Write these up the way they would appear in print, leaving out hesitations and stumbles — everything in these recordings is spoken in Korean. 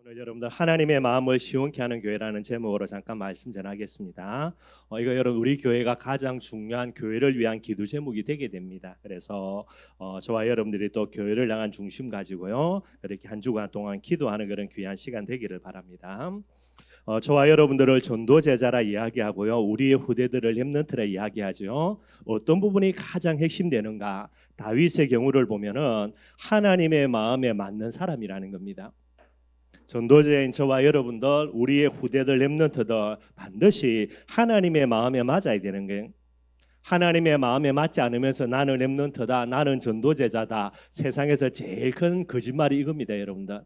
오늘 여러분들 하나님의 마음을 시원케 하는 교회라는 제목으로 잠깐 말씀 전하겠습니다. 이거 여러분 우리 교회가 가장 중요한 교회를 위한 기도 제목이 되게 됩니다. 그래서 저와 여러분들이 또 교회를 향한 중심 가지고요 이렇게 한 주간 동안 기도하는 그런 귀한 시간 되기를 바랍니다. 저와 여러분들을 전도 제자라 이야기하고요 우리의 후대들을 렘넌트라 이야기하죠. 어떤 부분이 가장 핵심되는가? 다윗의 경우를 보면은 하나님의 마음에 맞는 사람이라는 겁니다. 전도자인 저와 여러분들, 우리의 후대들, 렘넌트들 반드시 하나님의 마음에 맞아야 되는 거예요. 하나님의 마음에 맞지 않으면서 나는 렘넌트다, 나는 전도제자다, 세상에서 제일 큰 거짓말이 이겁니다, 여러분들.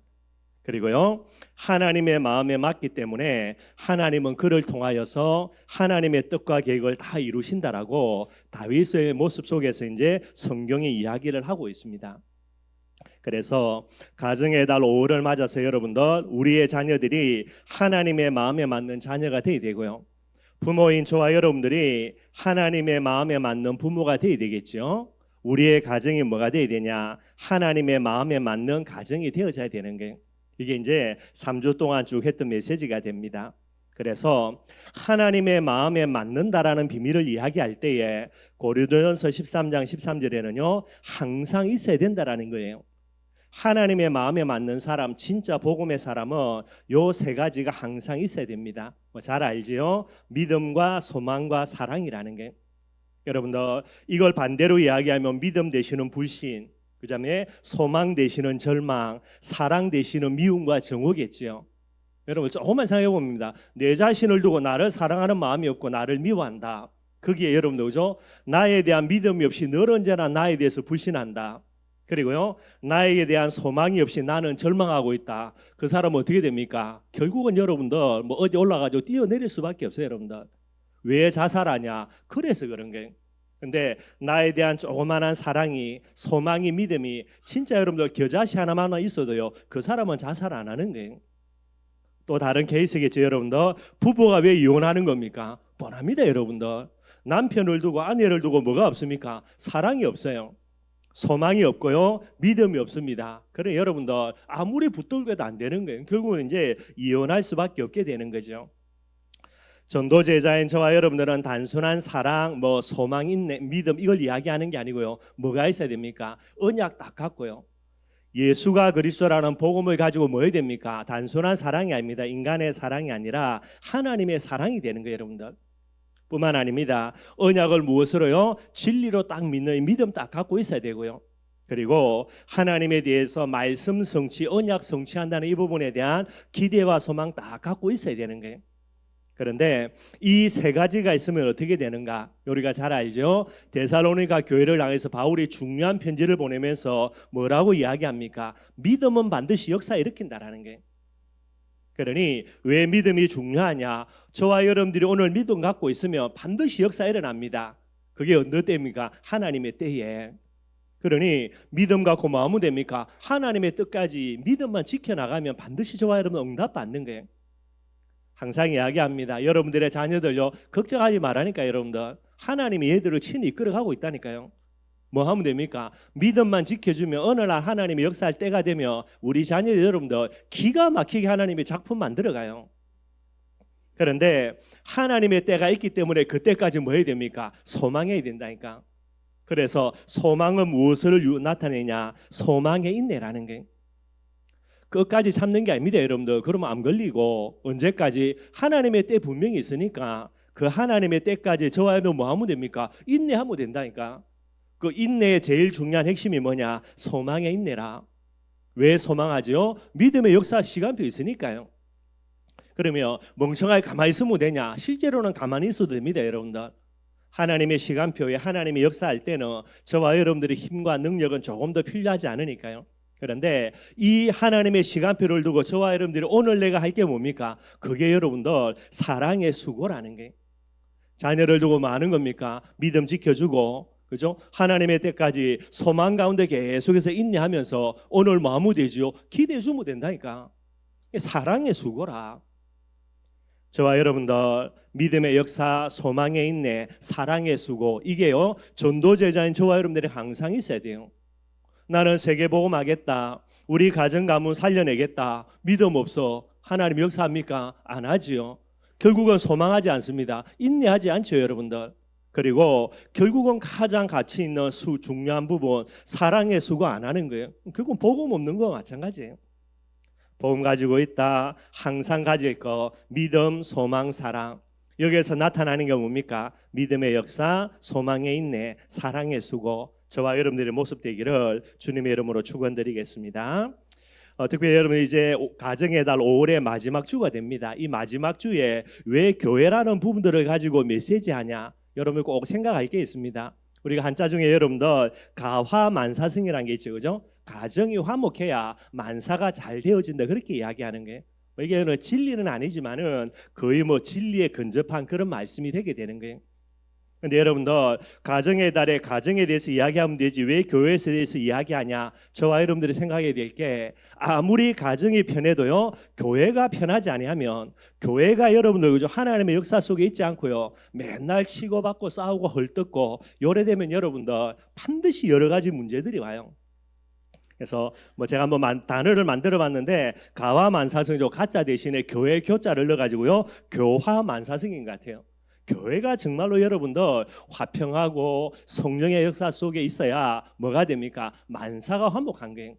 그리고요, 하나님의 마음에 맞기 때문에 하나님은 그를 통하여서 하나님의 뜻과 계획을 다 이루신다라고 다윗의 모습 속에서 이제 성경이 이야기를 하고 있습니다. 그래서 가정의 달 5월을 맞아서 여러분들 우리의 자녀들이 하나님의 마음에 맞는 자녀가 되어야 되고요. 부모인 저와 여러분들이 하나님의 마음에 맞는 부모가 되어야 되겠죠. 우리의 가정이 뭐가 되어야 되냐? 하나님의 마음에 맞는 가정이 되어져야 되는 거예요. 이게 이제 3주 동안 쭉 했던 메시지가 됩니다. 그래서 하나님의 마음에 맞는다라는 비밀을 이야기할 때에 고린도전서 13장 13절에는요 항상 있어야 된다라는 거예요. 하나님의 마음에 맞는 사람, 진짜 복음의 사람은 요 세 가지가 항상 있어야 됩니다. 잘 알지요? 믿음과 소망과 사랑이라는 게. 여러분들 이걸 반대로 이야기하면 믿음 되시는 불신, 그다음에 소망 되시는 절망, 사랑 되시는 미움과 정오겠지요. 여러분 조금만 생각해 봅니다. 내 자신을 두고 나를 사랑하는 마음이 없고 나를 미워한다. 거기에 여러분들 그죠? 나에 대한 믿음이 없이 늘 언제나 나에 대해서 불신한다. 그리고요 나에게 대한 소망이 없이 나는 절망하고 있다. 그 사람은 어떻게 됩니까? 결국은 여러분들 뭐 어디 올라가지고 뛰어내릴 수밖에 없어요. 여러분들 왜 자살하냐? 그래서 그런 거예요. 근데 나에 대한 조그만한 사랑이, 소망이, 믿음이 진짜 여러분들 겨자씨 하나만 있어도요 그 사람은 자살 안 하는 거예요. 또 다른 케이스겠죠. 여러분들 부부가 왜 이혼하는 겁니까? 뻔합니다. 여러분들 남편을 두고 아내를 두고 뭐가 없습니까? 사랑이 없어요. 소망이 없고요 믿음이 없습니다. 그래 여러분들 아무리 붙들고도 안 되는 거예요. 결국은 이제 이혼할 수밖에 없게 되는 거죠. 전도 제자인 저와 여러분들은 단순한 사랑, 뭐 소망, 인내, 믿음 이걸 이야기하는 게 아니고요 뭐가 있어야 됩니까? 언약 딱 갖고요 예수가 그리스도라는 복음을 가지고 뭐 해야 됩니까? 단순한 사랑이 아닙니다. 인간의 사랑이 아니라 하나님의 사랑이 되는 거예요. 여러분들 뿐만 아닙니다. 언약을 무엇으로요? 진리로 딱 믿는 믿음 딱 갖고 있어야 되고요. 그리고 하나님에 대해서 말씀 성취, 언약 성취한다는 이 부분에 대한 기대와 소망 딱 갖고 있어야 되는 거예요. 그런데 이 세 가지가 있으면 어떻게 되는가? 우리가 잘 알죠? 데살로니가 교회를 향해서 바울이 중요한 편지를 보내면서 뭐라고 이야기합니까? 믿음은 반드시 역사 일으킨다라는 게. 그러니 왜 믿음이 중요하냐? 저와 여러분들이 오늘 믿음 갖고 있으면 반드시 역사 일어납니다. 그게 어느 때입니까? 하나님의 때에. 그러니 믿음 갖고 뭐하면 됩니까? 하나님의 뜻까지 믿음만 지켜나가면 반드시 저와 여러분 응답받는 거예요. 항상 이야기합니다. 여러분들의 자녀들요 걱정하지 말라니까. 여러분들 하나님이 얘들을 친히 이끌어가고 있다니까요. 뭐 하면 됩니까? 믿음만 지켜주면 어느 날 하나님이 역사할 때가 되면 우리 자녀 여러분들 기가 막히게 하나님의 작품 만들어가요. 그런데 하나님의 때가 있기 때문에 그때까지 뭐 해야 됩니까? 소망해야 된다니까. 그래서 소망은 무엇을 나타내냐? 소망의 인내라는 게. 끝까지 참는 게 아닙니다. 여러분들 그러면 암 걸리고 언제까지? 하나님의 때 분명히 있으니까 그 하나님의 때까지 저와 여러분 뭐 하면 됩니까? 인내하면 된다니까. 그 인내의 제일 중요한 핵심이 뭐냐? 소망의 인내라. 왜 소망하죠? 믿음의 역사 시간표 있으니까요. 그러면 멍청하게 가만히 있으면 되냐? 실제로는 가만히 있어도 됩니다. 여러분들 하나님의 시간표에 하나님의 역사할 때는 저와 여러분들의 힘과 능력은 조금 더 필요하지 않으니까요. 그런데 이 하나님의 시간표를 두고 저와 여러분들이 오늘 내가 할 게 뭡니까? 그게 여러분들 사랑의 수고라는 게. 자녀를 두고 뭐 하는 겁니까? 믿음 지켜주고 그죠? 하나님의 때까지 소망 가운데 계속해서 인내하면서 오늘 뭐 하면 되죠? 기대해 주면 된다니까. 사랑의 수고라. 저와 여러분들 믿음의 역사, 소망의 인내, 사랑의 수고 이게요 전도제자인 저와 여러분들이 항상 있어야 돼요. 나는 세계복음하겠다. 우리 가정 가문 살려내겠다. 믿음 없어. 하나님 역사합니까? 안 하지요. 결국은 소망하지 않습니다. 인내하지 않죠, 여러분들. 그리고 결국은 가장 가치 있는 중요한 부분, 사랑의 수고 안 하는 거예요. 결국은 복음 없는 거와 마찬가지예요. 복음 가지고 있다. 항상 가질 거 믿음, 소망, 사랑. 여기에서 나타나는 게 뭡니까? 믿음의 역사, 소망의 인내, 사랑의 수고. 저와 여러분들의 모습 되기를 주님의 이름으로 축원드리겠습니다. 특별히 여러분 이제 가정의 달 5월의 마지막 주가 됩니다. 이 마지막 주에 왜 교회라는 부분들을 가지고 메시지하냐? 여러분 꼭 생각할 게 있습니다. 우리가 한자 중에 여러분들 가화만사승이라는 게 있죠, 그죠? 가정이 화목해야 만사가 잘 되어진다 그렇게 이야기하는 거예요. 이게 진리는 아니지만은 거의 진리에 근접한 그런 말씀이 되게 되는 거예요. 근데 여러분들 가정의 달에 가정에 대해서 이야기하면 되지 왜 교회에 대해서 이야기하냐? 저와 여러분들이 생각해야 될 게 아무리 가정이 편해도요 교회가 편하지 아니하면 교회가 여러분들 그죠 하나님의 역사 속에 있지 않고요 맨날 치고받고 싸우고 헐뜯고 요래되면 여러분들 반드시 여러 가지 문제들이 와요. 그래서 제가 한번 단어를 만들어봤는데 가화만사승이죠. 가짜 대신에 교회 교자를 넣어가지고요 교화만사승인 것 같아요. 교회가 정말로 여러분들 화평하고 성령의 역사 속에 있어야 뭐가 됩니까? 만사가 화목한 거예요.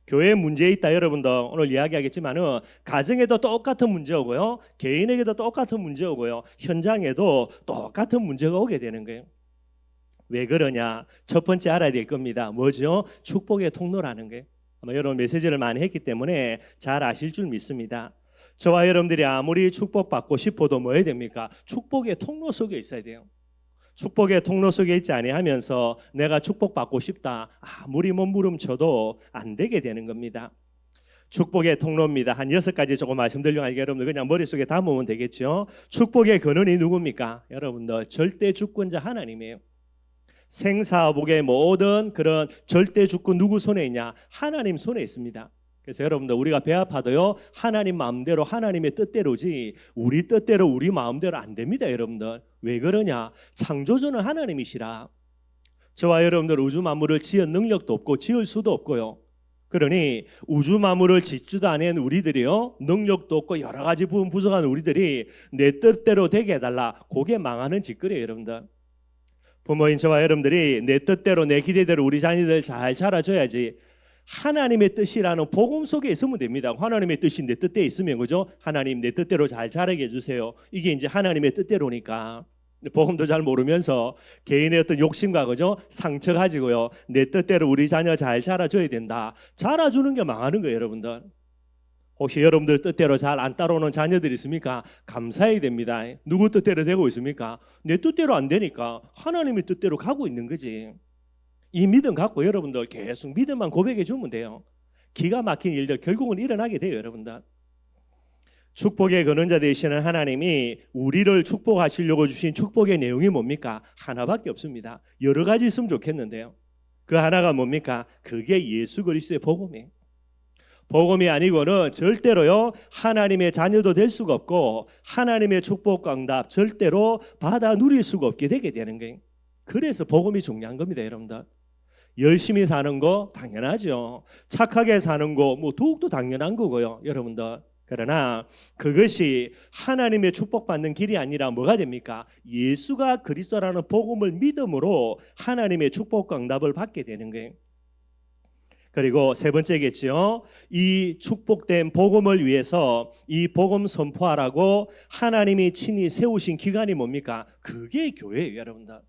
교회에 문제 있다 여러분들 오늘 이야기하겠지만은 가정에도 똑같은 문제 오고요. 개인에게도 똑같은 문제 오고요. 현장에도 똑같은 문제가 오게 되는 거예요. 왜 그러냐? 첫 번째 알아야 될 겁니다. 뭐죠? 축복의 통로라는 거예요. 아마 여러분 메시지를 많이 했기 때문에 잘 아실 줄 믿습니다. 저와 여러분들이 아무리 축복받고 싶어도 뭐 해야 됩니까? 축복의 통로 속에 있어야 돼요. 축복의 통로 속에 있지 아니하면서 내가 축복받고 싶다 아무리 몸부림쳐도 안 되게 되는 겁니다. 축복의 통로입니다. 한 6가지 조금 말씀드리려고 여러분들 그냥 머릿속에 담으면 되겠죠. 축복의 근원이 누굽니까? 여러분들 절대 주권자 하나님이에요. 생사복의 모든 그런 절대 주권 누구 손에 있냐? 하나님 손에 있습니다. 그래서 여러분들 우리가 배 아파도요 하나님 마음대로 하나님의 뜻대로지 우리 뜻대로 우리 마음대로 안 됩니다. 여러분들 왜 그러냐? 창조주는 하나님이시라. 저와 여러분들 우주 만물을 지을 능력도 없고 지을 수도 없고요. 그러니 우주 만물을 짓지도 않은 우리들이요 능력도 없고 여러 가지 부분 부족한 우리들이 내 뜻대로 되게 해달라. 그게 망하는 짓거리예요. 여러분들 부모인 저와 여러분들이 내 뜻대로 내 기대대로 우리 자녀들 잘 자라줘야지 하나님의 뜻이라는 복음 속에 있으면 됩니다. 하나님의 뜻이 내 뜻대에 있으면 그죠? 하나님 내 뜻대로 잘 자라게 해주세요. 이게 이제 하나님의 뜻대로니까 복음도 잘 모르면서 개인의 어떤 욕심과 그죠? 상처 가지고요 내 뜻대로 우리 자녀 잘 자라줘야 된다. 자라주는 게 망하는 거예요. 여러분들 혹시 여러분들 뜻대로 잘 안 따라오는 자녀들이 있습니까? 감사해야 됩니다. 누구 뜻대로 되고 있습니까? 내 뜻대로 안 되니까 하나님의 뜻대로 가고 있는 거지. 이 믿음 갖고 여러분들 계속 믿음만 고백해 주면 돼요. 기가 막힌 일들 결국은 일어나게 돼요. 여러분들 축복의 근원자 되시는 하나님이 우리를 축복하시려고 주신 축복의 내용이 뭡니까? 하나밖에 없습니다. 여러 가지 있으면 좋겠는데요 그 하나가 뭡니까? 그게 예수 그리스도의 복음이에요. 복음이 아니고는 절대로요 하나님의 자녀도 될 수가 없고 하나님의 축복과 응답 절대로 받아 누릴 수가 없게 되게 되는 거예요. 그래서 복음이 중요한 겁니다. 여러분들 열심히 사는 거 당연하죠. 착하게 사는 거 더욱더 당연한 거고요. 여러분들 그러나 그것이 하나님의 축복받는 길이 아니라 뭐가 됩니까? 예수가 그리스도라는 복음을 믿음으로 하나님의 축복과 응답을 받게 되는 거예요. 그리고 세 번째겠죠. 이 축복된 복음을 위해서 이 복음 선포하라고 하나님이 친히 세우신 기관이 뭡니까? 그게 교회예요. 여러분들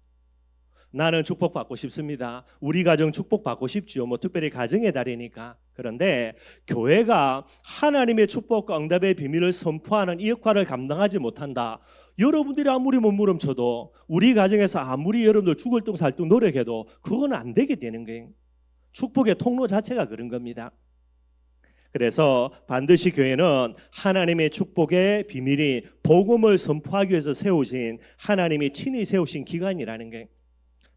나는 축복받고 싶습니다. 우리 가정 축복받고 싶죠. 특별히 가정의 달이니까. 그런데 교회가 하나님의 축복과 응답의 비밀을 선포하는 이 역할을 감당하지 못한다. 여러분들이 아무리 몸부림쳐도 우리 가정에서 아무리 여러분들 죽을 둥 살 둥 노력해도 그건 안 되게 되는 거예요. 축복의 통로 자체가 그런 겁니다. 그래서 반드시 교회는 하나님의 축복의 비밀이 복음을 선포하기 위해서 세우신 하나님이 친히 세우신 기관이라는 게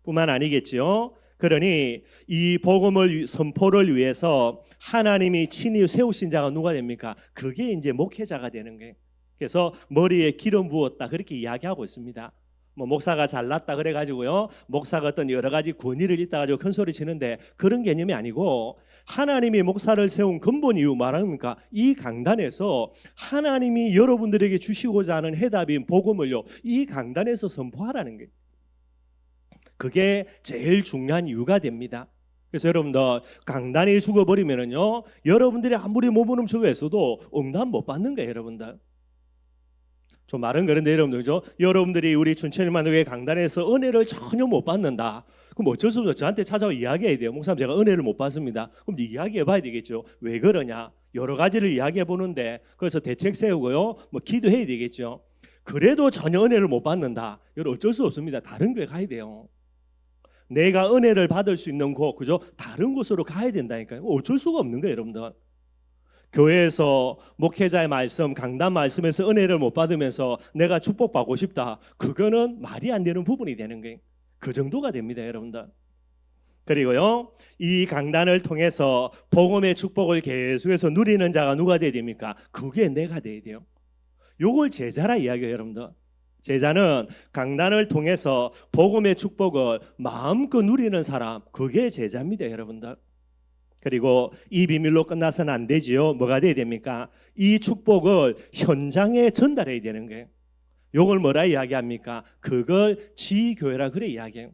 뿐만 아니겠지요. 그러니 이 복음을 선포를 위해서 하나님이 친히 세우신 자가 누가 됩니까? 그게 이제 목회자가 되는 거예요. 그래서 머리에 기름 부었다 그렇게 이야기하고 있습니다. 뭐 목사가 잘났다 그래가지고요, 목사가 어떤 여러 가지 권위를 잇다 가지고 큰 소리 치는데 그런 개념이 아니고, 하나님이 목사를 세운 근본 이유 말합니까? 이 강단에서 하나님이 여러분들에게 주시고자 하는 해답인 복음을요, 이 강단에서 선포하라는 거예요. 그게 제일 중요한 이유가 됩니다. 그래서 여러분들 강단이 죽어버리면은요, 여러분들이 아무리 모범음식을 했어도 응답 못 받는 거예요. 여러분들 좀 말은 그런데 여러분들죠, 여러분들이 우리 춘천일만 교회 강단에서 은혜를 전혀 못 받는다, 그럼 어쩔 수 없죠. 저한테 찾아와 이야기해야 돼요. 목사님 제가 은혜를 못 받습니다. 그럼 이야기해 봐야 되겠죠. 왜 그러냐, 여러 가지를 이야기해 보는데 그래서 대책 세우고요, 뭐 기도해야 되겠죠. 그래도 전혀 은혜를 못 받는다, 여러분 어쩔 수 없습니다. 다른 교회 가야 돼요. 내가 은혜를 받을 수 있는 곳, 그죠? 다른 곳으로 가야 된다니까요. 어쩔 수가 없는 거예요, 여러분들. 교회에서 목회자의 말씀, 강단 말씀에서 은혜를 못 받으면서 내가 축복받고 싶다, 그거는 말이 안 되는 부분이 되는 거예요. 그 정도가 됩니다, 여러분들. 그리고요, 이 강단을 통해서 복음의 축복을 계속해서 누리는 자가 누가 돼야 됩니까? 그게 내가 돼야 돼요. 요걸 제자라 이야기해요, 여러분들. 제자는 강단을 통해서 복음의 축복을 마음껏 누리는 사람, 그게 제자입니다, 여러분들. 그리고 이 비밀로 끝나서는 안 되지요. 뭐가 돼야 됩니까? 이 축복을 현장에 전달해야 되는 거예요. 요걸 뭐라 이야기합니까? 그걸 지교회라 그래 이야기해요.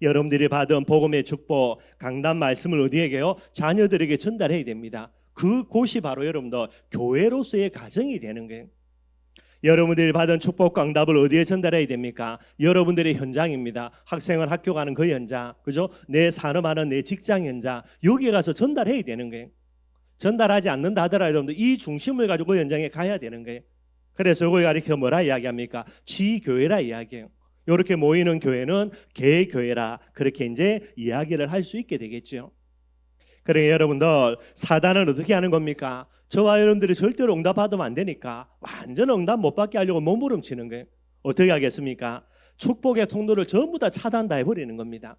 여러분들이 받은 복음의 축복, 강단 말씀을 어디에게요? 자녀들에게 전달해야 됩니다. 그곳이 바로 여러분들 교회로서의 가정이 되는 거예요. 여러분들이 받은 축복과 응답을 어디에 전달해야 됩니까? 여러분들의 현장입니다. 학생은 학교 가는 그 현장, 그죠? 내 산업하는 내 직장 현장, 여기에 가서 전달해야 되는 거예요. 전달하지 않는다 하더라도 여러분들 이 중심을 가지고 그 현장에 가야 되는 거예요. 그래서 이걸 가리켜 뭐라 이야기합니까? 지교회라 이야기해요. 이렇게 모이는 교회는 개교회라, 그렇게 이제 이야기를 할 수 있게 되겠죠. 그러니까 여러분들, 사단은 어떻게 하는 겁니까? 저와 여러분들이 절대로 응답 받으면 안 되니까 완전 응답 못 받게 하려고 몸부림치는 거예요. 어떻게 하겠습니까? 축복의 통로를 전부 다 차단 다 해버리는 겁니다.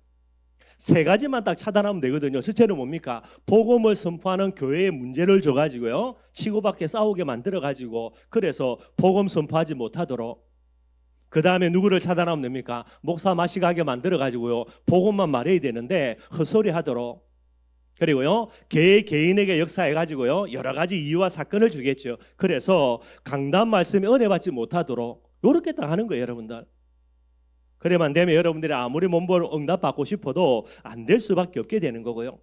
세 가지만 딱 차단하면 되거든요. 첫째는 뭡니까? 복음을 선포하는 교회에 문제를 줘가지고요, 치고받게 싸우게 만들어가지고, 그래서 복음 선포하지 못하도록. 그 다음에 누구를 차단하면 됩니까? 목사 마시가게 만들어가지고요, 복음만 말해야 되는데 헛소리 하도록. 그리고요, 개인에게 역사해가지고요, 여러 가지 이유와 사건을 주겠죠. 그래서 강단 말씀에 은혜 받지 못하도록 이렇게 딱 하는 거예요, 여러분들. 그래만 되면 여러분들이 아무리 몸보를 응답받고 싶어도 안 될 수밖에 없게 되는 거고요.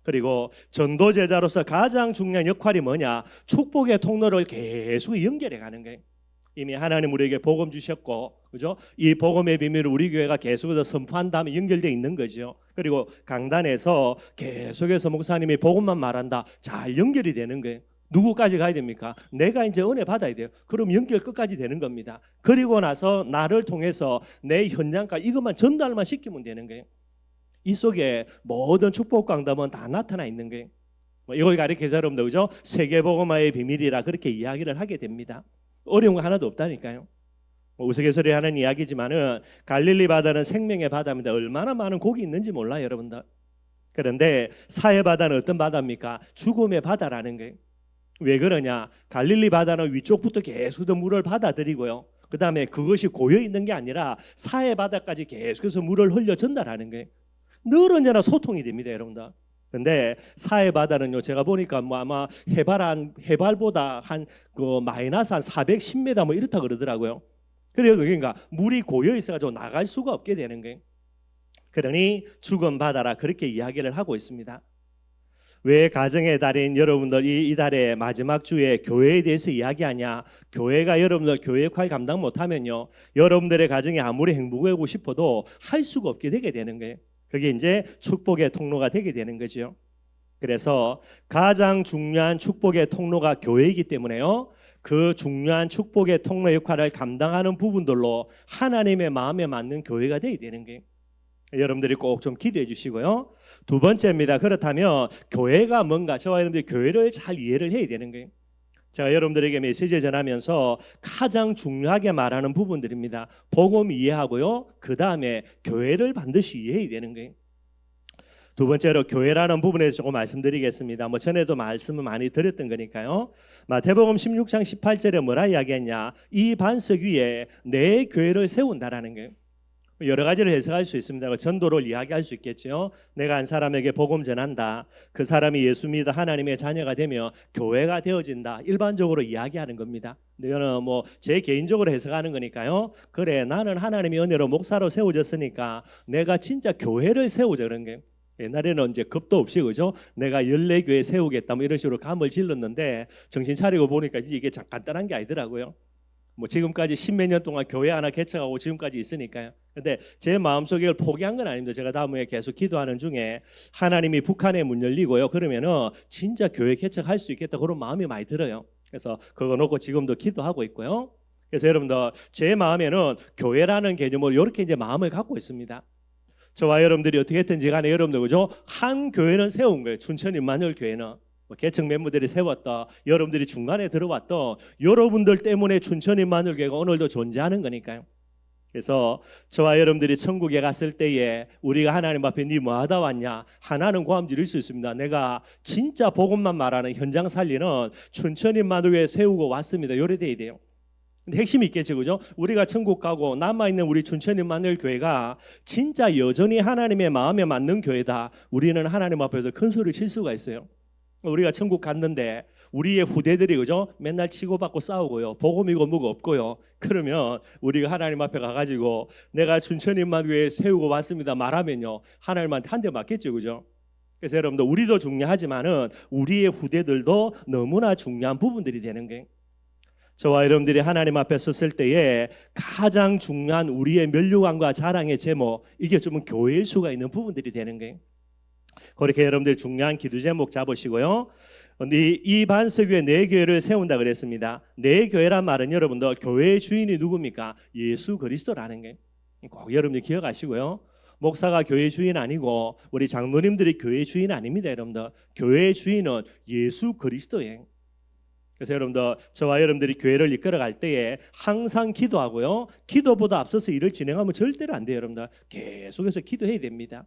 그리고 전도 제자로서 가장 중요한 역할이 뭐냐? 축복의 통로를 계속 연결해 가는 거예요. 이미 하나님 우리에게 복음 주셨고, 그죠? 이 복음의 비밀을 우리 교회가 계속해서 선포한 다음에 연결되어 있는 거죠. 그리고 강단에서 계속해서 목사님이 복음만 말한다, 잘 연결이 되는 거예요. 누구까지 가야 됩니까? 내가 이제 은혜 받아야 돼요. 그럼 연결 끝까지 되는 겁니다. 그리고 나서 나를 통해서 내 현장까지 이것만 전달만 시키면 되는 거예요. 이 속에 모든 축복 강담은 다 나타나 있는 거예요. 이걸 가리켜서 여러분들, 그죠? 세계복음화의 비밀이라 그렇게 이야기를 하게 됩니다. 어려운 거 하나도 없다니까요. 우스갯소리 하는 이야기지만은 갈릴리 바다는 생명의 바다입니다. 얼마나 많은 곡이 있는지 몰라요, 여러분들. 그런데 사해 바다는 어떤 바다입니까? 죽음의 바다라는 거예요. 왜 그러냐? 갈릴리 바다는 위쪽부터 계속해서 물을 받아들이고요, 그 다음에 그것이 고여 있는 게 아니라 사해 바다까지 계속해서 물을 흘려 전달하는 거예요. 늘 언제나 소통이 됩니다, 여러분들. 근데 사해 바다는요, 제가 보니까 뭐 아마 해발보다 한 그 마이너스 한 410m 뭐 이렇다 그러더라고요. 그래서 그러니까 물이 고여 있어가지고 나갈 수가 없게 되는 거예요. 그러니 죽은 바다라 그렇게 이야기를 하고 있습니다. 왜 가정의 달인 여러분들 이 달의 마지막 주에 교회에 대해서 이야기하냐? 교회가 여러분들 교회 역할 감당 못하면요, 여러분들의 가정이 아무리 행복하고 싶어도 할 수가 없게 되게 되는 거예요. 그게 이제 축복의 통로가 되게 되는 거죠. 그래서 가장 중요한 축복의 통로가 교회이기 때문에요, 그 중요한 축복의 통로 역할을 감당하는 부분들로 하나님의 마음에 맞는 교회가 되어야 되는 거예요. 여러분들이 꼭 좀 기도해 주시고요. 두 번째입니다. 그렇다면 교회가 뭔가, 저와 여러분들이 교회를 잘 이해를 해야 되는 거예요. 제가 여러분들에게 메시지 전하면서 가장 중요하게 말하는 부분들입니다. 복음 이해하고요, 그 다음에 교회를 반드시 이해해야 되는 거예요. 두 번째로 교회라는 부분에 조금 말씀드리겠습니다. 뭐 전에도 말씀을 많이 드렸던 거니까요. 마태복음 16장 18절에 뭐라 이야기했냐? 이 반석 위에 내 교회를 세운다라는 거예요. 여러 가지를 해석할 수 있습니다. 전도를 이야기할 수 있겠죠. 내가 한 사람에게 복음 전한다. 그 사람이 예수 믿어 하나님의 자녀가 되며 교회가 되어진다. 일반적으로 이야기하는 겁니다. 이거는 뭐 제 개인적으로 해석하는 거니까요. 그래, 나는 하나님의 은혜로 목사로 세워졌으니까 내가 진짜 교회를 세우자 그런 거예요. 옛날에는 이제 겁도 없이 그죠? 내가 14교회 세우겠다 뭐 이런 식으로 감을 질렀는데 정신 차리고 보니까 이게 간단한 게 아니더라고요. 뭐 지금까지 십몇 년 동안 교회 하나 개척하고 지금까지 있으니까요. 근데 제 마음속에 포기한 건 아닙니다. 제가 다음에 계속 기도하는 중에 하나님이 북한에 문 열리고요. 그러면은 진짜 교회 개척할 수 있겠다 그런 마음이 많이 들어요. 그래서 그거 놓고 지금도 기도하고 있고요. 그래서 여러분들 제 마음에는 교회라는 개념으로 이렇게 이제 마음을 갖고 있습니다. 저와 여러분들이 어떻게 했든지 간에 여러분들 그죠? 한 교회는 세운 거예요. 춘천 임마누엘 교회는. 개척 멤버들이 세웠다. 여러분들이 중간에 들어왔다. 여러분들 때문에 춘천 임마누엘 교회가 오늘도 존재하는 거니까요. 그래서 저와 여러분들이 천국에 갔을 때에 우리가 하나님 앞에 네 뭐하다 왔냐? 하나는 고함 지를 수 있습니다. 내가 진짜 복음만 말하는 현장 살리는 춘천 임마누엘 교회 세우고 왔습니다. 요래 돼야 돼요. 근데 핵심이 있겠죠, 그죠? 우리가 천국 가고 남아있는 우리 춘천 임마누엘 교회가 진짜 여전히 하나님의 마음에 맞는 교회다. 우리는 하나님 앞에서 큰 소리를 칠 수가 있어요. 우리가 천국 갔는데 우리의 후대들이 그죠? 맨날 치고받고 싸우고요. 복음이고 뭐가 없고요. 그러면 우리가 하나님 앞에 가가지고 내가 춘천 임마누엘 세우고 왔습니다 말하면요. 하나님한테 한 대 맞겠죠, 그죠? 그래서 여러분들 우리도 중요하지만은 우리의 후대들도 너무나 중요한 부분들이 되는 거예요. 저와 여러분들이 하나님 앞에 섰을 때에 가장 중요한 우리의 면류관과 자랑의 제목 이게 좀 교회일 수가 있는 부분들이 되는 거예요. 그렇게 여러분들 중요한 기도 제목 잡으시고요. 이 반석 위에 내 교회를 세운다 그랬습니다. 내 교회란 말은 여러분들 교회의 주인이 누굽니까? 예수 그리스도라는 게 꼭 여러분들 기억하시고요. 목사가 교회 주인 아니고 우리 장로님들이 교회 주인 아닙니다. 여러분들 교회의 주인은 예수 그리스도예요. 그래서 여러분들 저와 여러분들이 교회를 이끌어갈 때에 항상 기도하고요. 기도보다 앞서서 일을 진행하면 절대로 안 돼요. 여러분들 계속해서 기도해야 됩니다.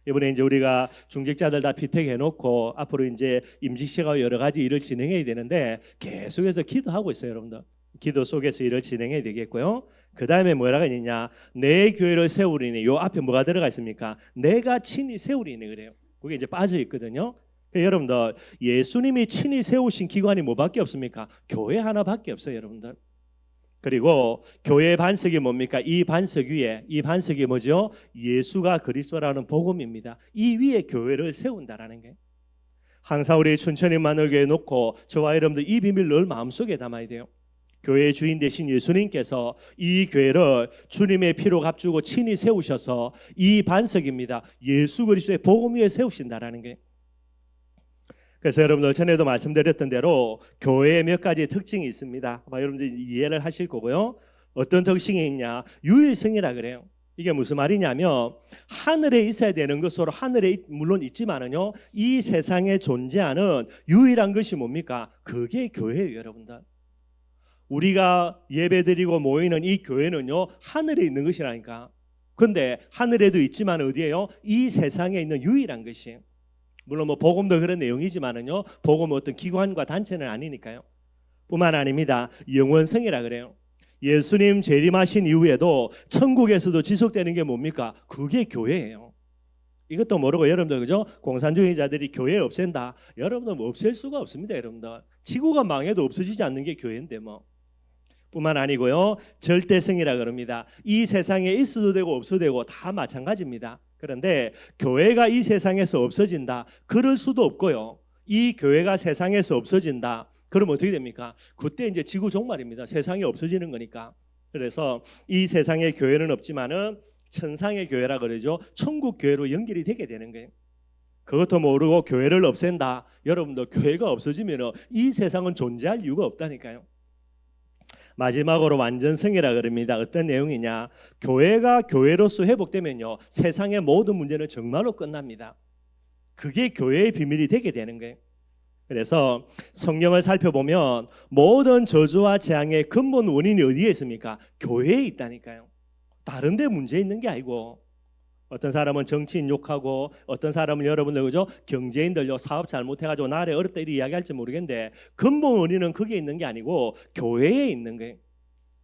이번에 이제 우리가 중직자들 다 피택해놓고 앞으로 이제 임직시가 여러 가지 일을 진행해야 되는데 계속해서 기도하고 있어요, 여러분들. 기도 속에서 일을 진행해야 되겠고요. 그 다음에 뭐라고 했느냐? 내 교회를 세우리니 요 앞에 뭐가 들어가 있습니까? 내가 친히 세우리니 그래요. 그게 이제 빠져 있거든요. 여러분들 예수님이 친히 세우신 기관이 뭐밖에 없습니까? 교회 하나밖에 없어요, 여러분들. 그리고 교회의 반석이 뭡니까? 이 반석 위에 이 반석이 뭐죠? 예수가 그리스도라는 복음입니다. 이 위에 교회를 세운다라는 게 항상 우리 춘천 임마누엘 교회에 놓고 저와 여러분들 이 비밀 늘 마음속에 담아야 돼요. 교회의 주인 되신 예수님께서 이 교회를 주님의 피로 값주고 친히 세우셔서 이 반석입니다. 예수 그리스도의 복음 위에 세우신다라는 게 그래서 여러분들 전에도 말씀드렸던 대로 교회에 몇 가지 특징이 있습니다. 아마 여러분들 이해를 하실 거고요. 어떤 특징이 있냐? 유일성이라 그래요. 이게 무슨 말이냐면 하늘에 있어야 되는 것으로 하늘에 물론 있지만은요. 이 세상에 존재하는 유일한 것이 뭡니까? 그게 교회예요, 여러분들. 우리가 예배드리고 모이는 이 교회는요. 하늘에 있는 것이라니까. 근데 하늘에도 있지만 어디에요? 이 세상에 있는 유일한 것이에요. 물론 뭐 복음도 그런 내용이지만은요. 복음은 어떤 기관과 단체는 아니니까요. 뿐만 아닙니다. 영원성이라 그래요. 예수님 재림하신 이후에도 천국에서도 지속되는 게 뭡니까? 그게 교회예요. 이것도 모르고 여러분들 그죠? 공산주의자들이 교회 없앤다. 여러분들 뭐 없앨 수가 없습니다. 여러분들 지구가 망해도 없어지지 않는 게 교회인데 뭐. 뿐만 아니고요. 절대성이라 그럽니다. 이 세상에 있어도 되고 없어도 되고 다 마찬가지입니다. 그런데 교회가 이 세상에서 없어진다. 그럴 수도 없고요. 이 교회가 세상에서 없어진다. 그럼 어떻게 됩니까? 그때 이제 지구 종말입니다. 세상이 없어지는 거니까. 그래서 이 세상에 교회는 없지만은 천상의 교회라 그러죠. 천국 교회로 연결이 되게 되는 거예요. 그것도 모르고 교회를 없앤다. 여러분들 교회가 없어지면 이 세상은 존재할 이유가 없다니까요. 마지막으로 완전성이라 그럽니다. 어떤 내용이냐? 교회가 교회로서 회복되면요. 세상의 모든 문제는 정말로 끝납니다. 그게 교회의 비밀이 되게 되는 거예요. 그래서 성경을 살펴보면 모든 저주와 재앙의 근본 원인이 어디에 있습니까? 교회에 있다니까요. 다른 데 문제 있는 게 아니고 어떤 사람은 정치인 욕하고 어떤 사람은 여러분들 그죠? 경제인들 사업 잘못해가지고 나라에 어렵다 이렇게 이야기할지 모르겠는데 근본 원인은 거기에 있는 게 아니고 교회에 있는 거예요.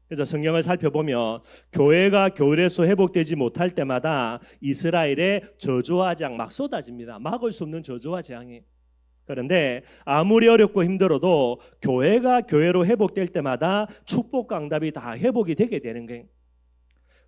그래서 성경을 살펴보면 교회가 교회에서 회복되지 못할 때마다 이스라엘의 저주와 재앙 막 쏟아집니다. 막을 수 없는 저주와 재앙이. 그런데 아무리 어렵고 힘들어도 교회가 교회로 회복될 때마다 축복과 응답이 다 회복이 되게 되는 거예요.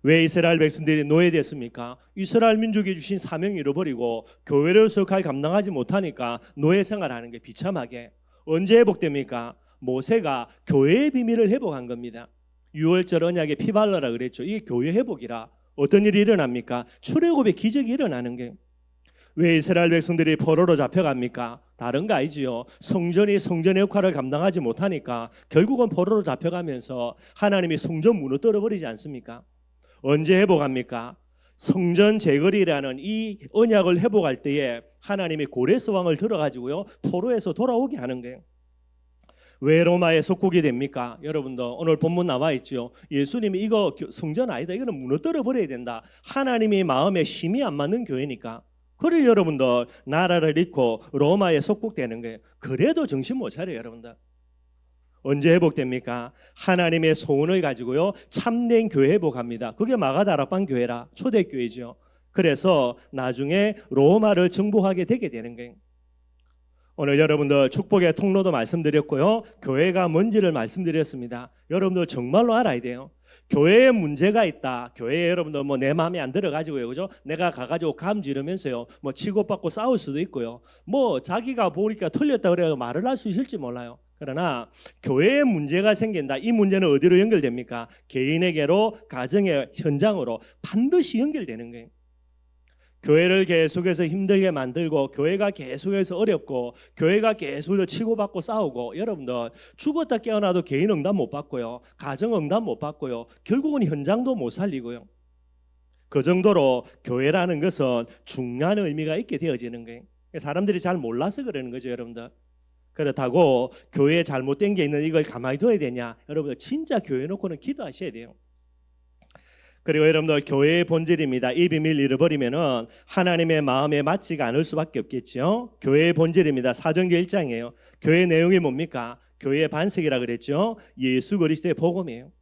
왜 이스라엘 백성들이 노예됐습니까? 이스라엘 민족이 주신 사명을 잃어버리고 교회로서 역할 감당하지 못하니까 노예 생활하는 게 비참하게. 언제 회복됩니까? 모세가 교회의 비밀을 회복한 겁니다. 6월절 언약에 피 발라라 그랬죠. 이게 교회 회복이라. 어떤 일이 일어납니까? 출애굽의 기적이 일어나는 게. 왜 이스라엘 백성들이 포로로 잡혀갑니까? 다른 거 아니지요. 성전이 성전의 역할을 감당하지 못하니까 결국은 포로로 잡혀가면서 하나님이 성전 무너뜨려 버리지 않습니까? 언제 회복합니까? 성전 재건이라는 이 언약을 회복할 때에 하나님이 고레스 왕을 들어가지고요 포로에서 돌아오게 하는 거예요. 왜 로마의 속국이 됩니까? 여러분들 오늘 본문 나와 있죠. 예수님이 이거 성전 아니다. 이거는 무너뜨려 버려야 된다. 하나님이 마음에 심이 안 맞는 교회니까. 그를 여러분들 나라를 잃고 로마에 속국되는 거예요. 그래도 정신 못 차려요, 여러분들. 언제 회복됩니까? 하나님의 소원을 가지고요 참된 교회 회복합니다. 그게 마가다락방 교회라 초대교회죠. 그래서 나중에 로마를 정복하게 되게 되는 거예요. 오늘 여러분들 축복의 통로도 말씀드렸고요 교회가 뭔지를 말씀드렸습니다. 여러분들 정말로 알아야 돼요. 교회에 문제가 있다. 교회에 여러분들 뭐 내 마음에 안 들어가지고요, 그죠? 내가 가가지고 감지르면서요, 뭐 치고받고 싸울 수도 있고요. 뭐 자기가 보니까 틀렸다 그래서 말을 할 수 있을지 몰라요. 그러나 교회에 문제가 생긴다. 이 문제는 어디로 연결됩니까? 개인에게로, 가정의 현장으로 반드시 연결되는 거예요. 교회를 계속해서 힘들게 만들고 교회가 계속해서 어렵고 교회가 계속해서 치고받고 싸우고 여러분들 죽었다 깨어나도 개인 응답 못 받고요. 가정 응답 못 받고요. 결국은 현장도 못 살리고요. 그 정도로 교회라는 것은 중요한 의미가 있게 되어지는 거예요. 사람들이 잘 몰라서 그러는 거죠, 여러분들. 그렇다고 교회에 잘못된 게 있는 이걸 가만히 둬야 되냐? 여러분들 진짜 교회 놓고는 기도하셔야 돼요. 그리고 여러분들 교회의 본질입니다. 이 비밀 잃어버리면은 하나님의 마음에 맞지가 않을 수밖에 없겠죠. 교회의 본질입니다. 사도행전 1장이에요. 교회 내용이 뭡니까? 교회의 반석이라 그랬죠. 예수 그리스도의 복음이에요.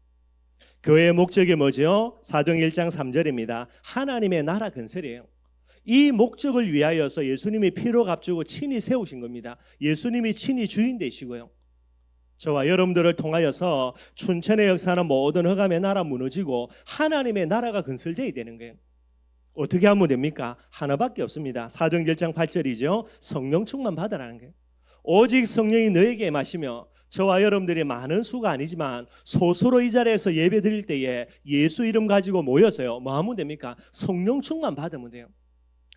교회의 목적이 뭐죠? 사도행전 1장 3절입니다. 하나님의 나라 건설이에요. 이 목적을 위하여서 예수님이 피로 값주고 친히 세우신 겁니다. 예수님이 친히 주인 되시고요. 저와 여러분들을 통하여서 춘천의 역사는 모든 흑암의 나라 무너지고 하나님의 나라가 건설되어야 되는 거예요. 어떻게 하면 됩니까? 하나밖에 없습니다. 사도행전 1장 8절이죠. 성령 충만 받으라는 거예요. 오직 성령이 너에게 임하시며 저와 여러분들이 많은 수가 아니지만 소수로 이 자리에서 예배 드릴 때에 예수 이름 가지고 모여서요 뭐 하면 됩니까? 성령 충만 받으면 돼요.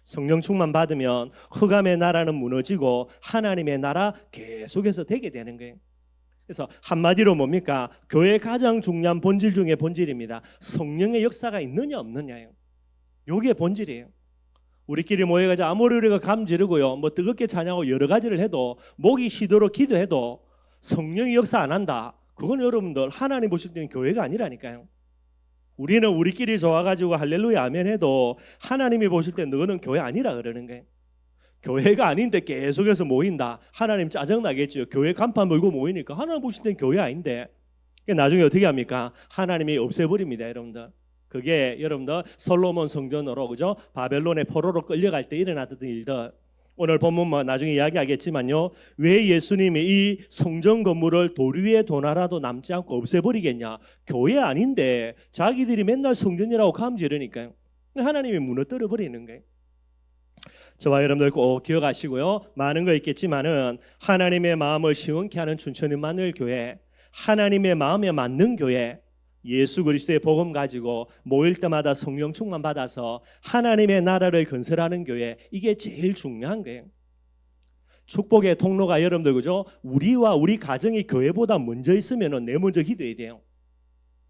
성령 충만 받으면 흑암의 나라는 무너지고 하나님의 나라 계속해서 되게 되는 거예요. 그래서 한마디로 뭡니까? 교회의 가장 중요한 본질 중에 본질입니다. 성령의 역사가 있느냐 없느냐예요. 이게 본질이에요. 우리끼리 모여가지고 아무리 우리가 감지르고요 뭐 뜨겁게 찬양하고 여러 가지를 해도 목이 쉬도록 기도해도 성령이 역사 안 한다. 그건 여러분들 하나님 보실 때는 교회가 아니라니까요. 우리는 우리끼리 좋아가지고 할렐루야 아멘 해도 하나님이 보실 때 너는 교회 아니라 그러는 거예요. 교회가 아닌데 계속해서 모인다. 하나님 짜증나겠죠. 교회 간판 물고 모이니까 하나님 보실 땐 교회 아닌데. 나중에 어떻게 합니까? 하나님이 없애버립니다, 여러분들. 그게 여러분들 솔로몬 성전으로 그죠? 바벨론의 포로로 끌려갈 때 일어났던 일들. 오늘 본문 뭐 나중에 이야기하겠지만요. 왜 예수님이 이 성전 건물을 돌 위에 도나라도 남지 않고 없애버리겠냐? 교회 아닌데 자기들이 맨날 성전이라고 감지르니까요. 하나님이 무너뜨려 버리는 거예요. 저와 여러분들 꼭 기억하시고요. 많은 거 있겠지만은 하나님의 마음을 시원케 하는 춘천임마누엘 교회, 하나님의 마음에 맞는 교회, 예수 그리스도의 복음 가지고 모일 때마다 성령 충만 받아서 하나님의 나라를 건설하는 교회, 이게 제일 중요한 거예요. 축복의 통로가 여러분들 그죠? 우리와 우리 가정이 교회보다 먼저 있으면은 내 먼저 기도해야 돼요.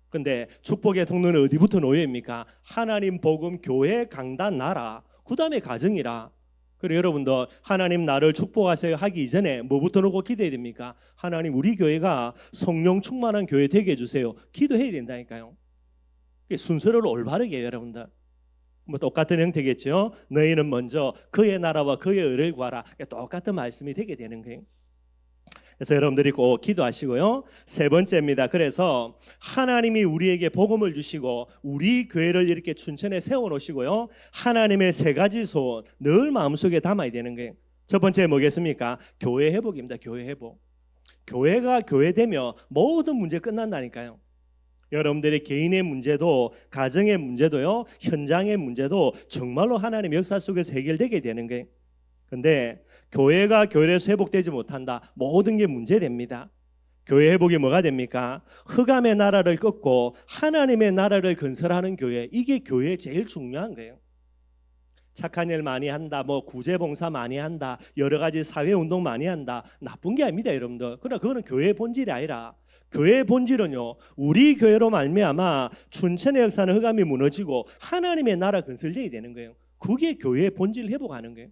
근데 축복의 통로는 어디부터 놓여입니까? 하나님 복음 교회 강단 나라, 그 다음에 가정이라. 그리고 여러분들 하나님 나를 축복하세요 하기 이전에 뭐부터 놓고 기도해야 됩니까? 하나님 우리 교회가 성령 충만한 교회 되게 해주세요. 기도해야 된다니까요. 순서를 올바르게 해요, 여러분들. 뭐 똑같은 형태겠죠. 너희는 먼저 그의 나라와 그의 의를 구하라. 똑같은 말씀이 되게 되는 거예요. 그래서 여러분들이 꼭 기도하시고요. 세 번째입니다. 그래서 하나님이 우리에게 복음을 주시고 우리 교회를 이렇게 춘천에 세워놓으시고요. 하나님의 세 가지 소원 늘 마음속에 담아야 되는 거예요. 첫 번째 뭐겠습니까? 교회 회복입니다. 교회 회복. 교회가 교회되면 모든 문제 끝난다니까요. 여러분들의 개인의 문제도 가정의 문제도요. 현장의 문제도 정말로 하나님의 역사 속에서 해결되게 되는 거예요. 근데 교회가 교회에서 회복되지 못한다. 모든 게 문제됩니다. 교회 회복이 뭐가 됩니까? 흑암의 나라를 꺾고 하나님의 나라를 건설하는 교회. 이게 교회의 제일 중요한 거예요. 착한 일 많이 한다, 뭐 구제봉사 많이 한다, 여러 가지 사회운동 많이 한다. 나쁜 게 아닙니다, 여러분들. 그러나 그거는 교회의 본질이 아니라 교회의 본질은요, 우리 교회로 말미암아 춘천의 역사는 흑암이 무너지고 하나님의 나라 건설되어야 되는 거예요. 그게 교회의 본질을 회복하는 거예요.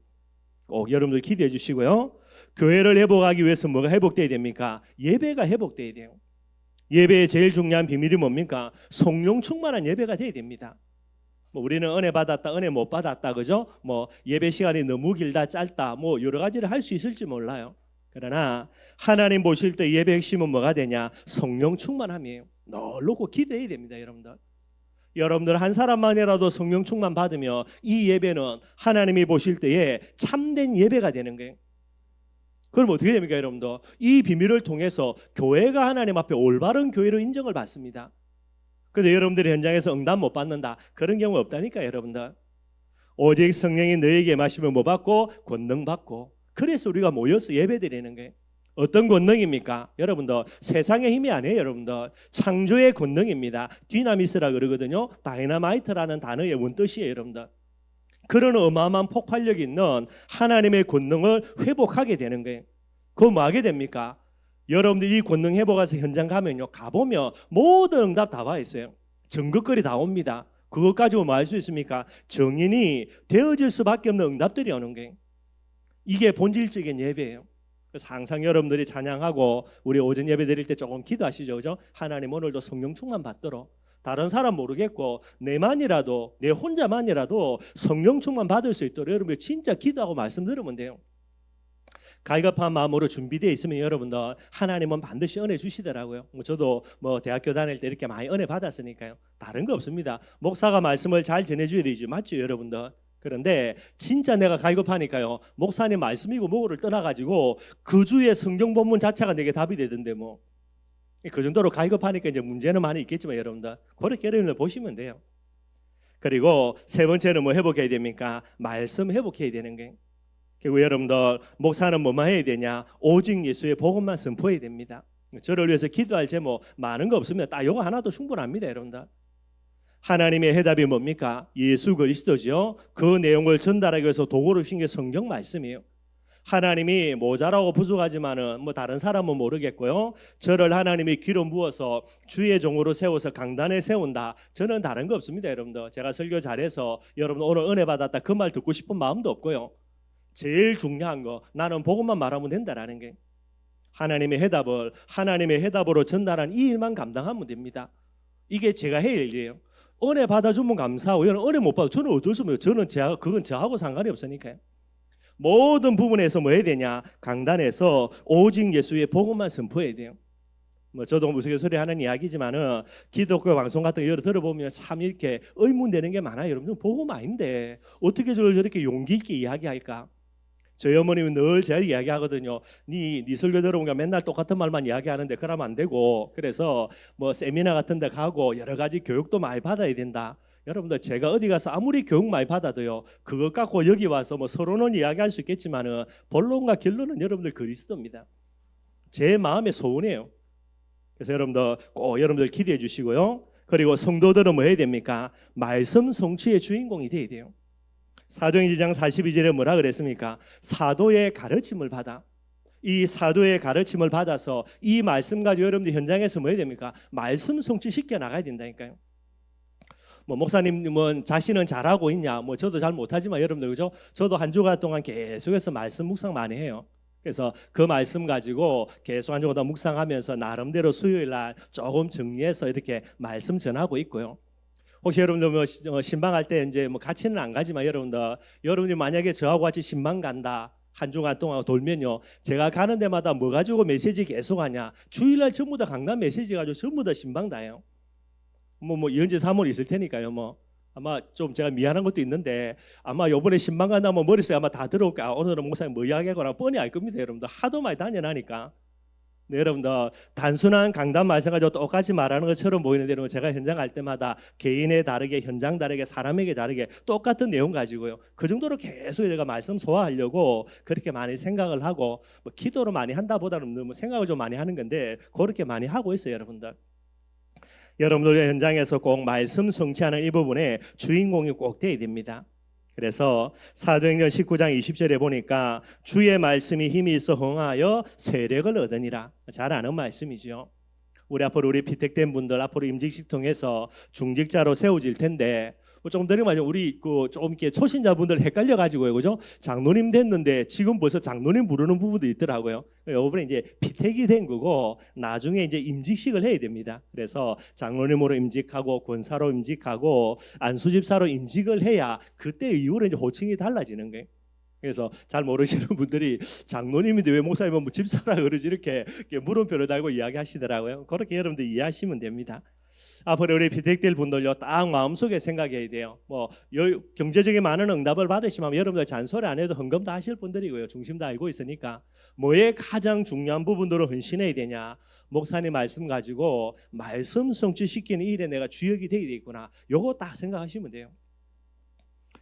꼭 여러분들 기대해 주시고요. 교회를 회복하기 위해서 뭐가 회복돼야 됩니까? 예배가 회복돼야 돼요. 예배의 제일 중요한 비밀이 뭡니까? 성령 충만한 예배가 돼야 됩니다. 뭐 우리는 은혜 받았다, 은혜 못 받았다, 그죠? 뭐 예배 시간이 너무 길다, 짧다, 뭐 여러 가지를 할 수 있을지 몰라요. 그러나 하나님 보실 때 예배 핵심은 뭐가 되냐? 성령 충만함이에요. 늘 놓고 기도해야 됩니다, 여러분들. 여러분들 한 사람만이라도 성령 충만 받으며 이 예배는 하나님이 보실 때에 참된 예배가 되는 거예요. 그럼 어떻게 됩니까, 여러분들? 이 비밀을 통해서 교회가 하나님 앞에 올바른 교회로 인정을 받습니다. 그런데 여러분들이 현장에서 응답 못 받는다, 그런 경우 없다니까, 여러분들. 오직 성령이 너에게 마시면 뭐 받고? 권능 받고. 그래서 우리가 모여서 예배드리는 거예요. 어떤 권능입니까? 여러분들, 세상의 힘이 아니에요, 여러분들. 창조의 권능입니다. 디나미스라 그러거든요. 다이너마이트라는 단어의 원뜻이에요, 여러분들. 그런 어마어마한 폭발력 있는 하나님의 권능을 회복하게 되는 거예요. 그거 뭐 하게 됩니까? 여러분들이 이 권능 회복해서 현장 가면요, 가보면 모든 응답 다 와 있어요. 증거거리 다 옵니다. 그것 가지고 뭐 할 수 있습니까? 정인이 되어질 수밖에 없는 응답들이 오는 거예요. 이게 본질적인 예배예요. 그래서 항상 여러분들이 찬양하고 우리 오전 예배 드릴 때 조금 기도하시죠, 그죠? 하나님 오늘도 성령 충만 받도록. 다른 사람 모르겠고 내만이라도, 내 혼자만이라도 성령 충만 받을 수 있도록 여러분 진짜 기도하고 말씀 들으면 돼요. 갈급한 마음으로 준비되어 있으면 여러분들 하나님은 반드시 은혜 주시더라고요. 저도 대학교 다닐 때 이렇게 많이 은혜 받았으니까요. 다른 거 없습니다. 목사가 말씀을 잘 전해줘야 되지, 맞죠, 여러분들? 그런데 진짜 내가 갈급하니까요, 목사님 말씀이고 뭐고를 떠나가지고 그 주의 성경 본문 자체가 내게 답이 되던데 뭐. 그 정도로 갈급하니까 이제 문제는 많이 있겠지만 여러분들 그렇게 여러분들 보시면 돼요. 그리고 세 번째는 뭐 회복해야 됩니까? 말씀 회복해야 되는 게. 그리고 여러분들 목사는 뭐만 해야 되냐? 오직 예수의 복음만 선포해야 됩니다. 저를 위해서 기도할 제목 많은 거 없습니다. 딱 이거 하나도 충분합니다, 여러분들. 하나님의 해답이 뭡니까? 예수 그리스도죠. 그 내용을 전달하기 위해서 도구로 주신 게 성경 말씀이에요. 하나님이 모자라고 부족하지만은 뭐 다른 사람은 모르겠고요. 저를 하나님이 기로 부어서 주의 종으로 세워서 강단에 세운다. 저는 다른 거 없습니다, 여러분들. 제가 설교 잘해서 여러분 오늘 은혜 받았다 그 말 듣고 싶은 마음도 없고요. 제일 중요한 거 나는 복음만 말하면 된다라는 게. 하나님의 해답으로 전달한 이 일만 감당하면 됩니다. 이게 제가 해야 할 일이에요. 은혜 받아주면 감사하고 여러분 은혜 못 받아 저는 어쩔 수 없어요. 그건 저하고 상관이 없으니까요. 모든 부분에서 뭐 해야 되냐? 강단에서 오직 예수의 복음만 선포해야 돼요. 저도 무속인소리 하는 이야기지만은 기독교 방송 같은 거 여러 들어보면 참 이렇게 의문되는 게 많아요. 여러분 복음 아닌데 어떻게 저를 저렇게 용기 있게 이야기할까? 저희 어머님은 늘 제가 이야기하거든요. 네 설교 들어보니까 맨날 똑같은 말만 이야기하는데 그러면 안 되고, 그래서 뭐 세미나 같은 데 가고 여러 가지 교육도 많이 받아야 된다. 여러분들 제가 어디 가서 아무리 교육 많이 받아도요, 그것 갖고 여기 와서 뭐 서로는 이야기할 수 있겠지만은 본론과 결론은 여러분들 그리스도입니다. 제 마음의 소원이에요. 그래서 여러분들 기대해 주시고요. 그리고 성도들은 뭐 해야 됩니까? 말씀 성취의 주인공이 돼야 돼요. 사도행 2장 42절에 뭐라 그랬습니까? 사도의 가르침을 받아. 이 사도의 가르침을 받아서 이 말씀 가지고 여러분들 현장에서 뭐 해야 됩니까? 말씀 성취시켜 나가야 된다니까요. 목사님은 자신은 잘하고 있냐? 저도 잘 못하지만 여러분들 그죠? 저도 한 주간 동안 계속해서 말씀 묵상 많이 해요. 그래서 그 말씀 가지고 계속 한 주간 묵상하면서 나름대로 수요일 날 조금 정리해서 이렇게 말씀 전하고 있고요. 혹시 여러분들 뭐 신방할 때 이제 뭐 같이는 안 가지만 여러분이 만약에 저하고 같이 신방 간다. 한 주간 동안 돌면요, 제가 가는 데마다 뭐 가지고 메시지 계속하냐, 주일날 전부 다 강단 메시지 가지고 전부 다 신방 다요. 뭐 연재 사모님 있을 테니까요. 뭐 아마 좀 제가 미안한 것도 있는데 아마 요번에 신방 간다면 머릿속에 아마 다 들어올 거야. 오늘은 목사님 뭐 이야기하거나 뻔히 알 겁니다. 여러분들 하도 많이 다녀나니까. 네, 여러분들 단순한 강단 말씀 가지고 똑같이 말하는 것처럼 보이는데 여러분, 제가 현장 갈 때마다 개인에 다르게, 현장 다르게, 사람에게 다르게 똑같은 내용 가지고요, 그 정도로 계속 제가 말씀 소화하려고 그렇게 많이 생각을 하고, 뭐 기도로 많이 한다보다는 너무 생각을 좀 많이 하는 건데 그렇게 많이 하고 있어요. 여러분들 현장에서 꼭 말씀 성취하는 이 부분에 주인공이 꼭 돼야 됩니다. 그래서 사도행전 19장 20절에 보니까 주의 말씀이 힘이 있어 흥하여 세력을 얻으니라. 잘 아는 말씀이죠. 우리 피택된 분들 앞으로 임직식 통해서 중직자로 세워질 텐데, 조금 전에 말이죠, 우리 조금 이렇게 초신자분들 헷갈려 가지고요, 그죠? 장로님 됐는데 지금 벌써 장로님 부르는 부분도 있더라고요. 이번에 이제 피택이 된 거고 나중에 이제 임직식을 해야 됩니다. 그래서 장로님으로 임직하고 권사로 임직하고 안수집사로 임직을 해야 그때 이후로 이제 호칭이 달라지는 거예요. 그래서 잘 모르시는 분들이 장로님인데 왜 목사님은 뭐 집사라 그러지, 이렇게 물음표를 달고 이야기하시더라고요. 그렇게 여러분들 이해하시면 됩니다. 앞으로 우리 피택될 분들요, 딱 마음속에 생각해야 돼요. 뭐 경제적인 많은 응답을 받으시면 여러분들 잔소리 안 해도 헌금 다 하실 분들이고요, 중심 다 알고 있으니까 뭐에 가장 중요한 부분으로 헌신해야 되냐, 목사님 말씀 가지고 말씀 성취시키는 일에 내가 주역이 되어야 되겠구나, 요거 딱 생각하시면 돼요.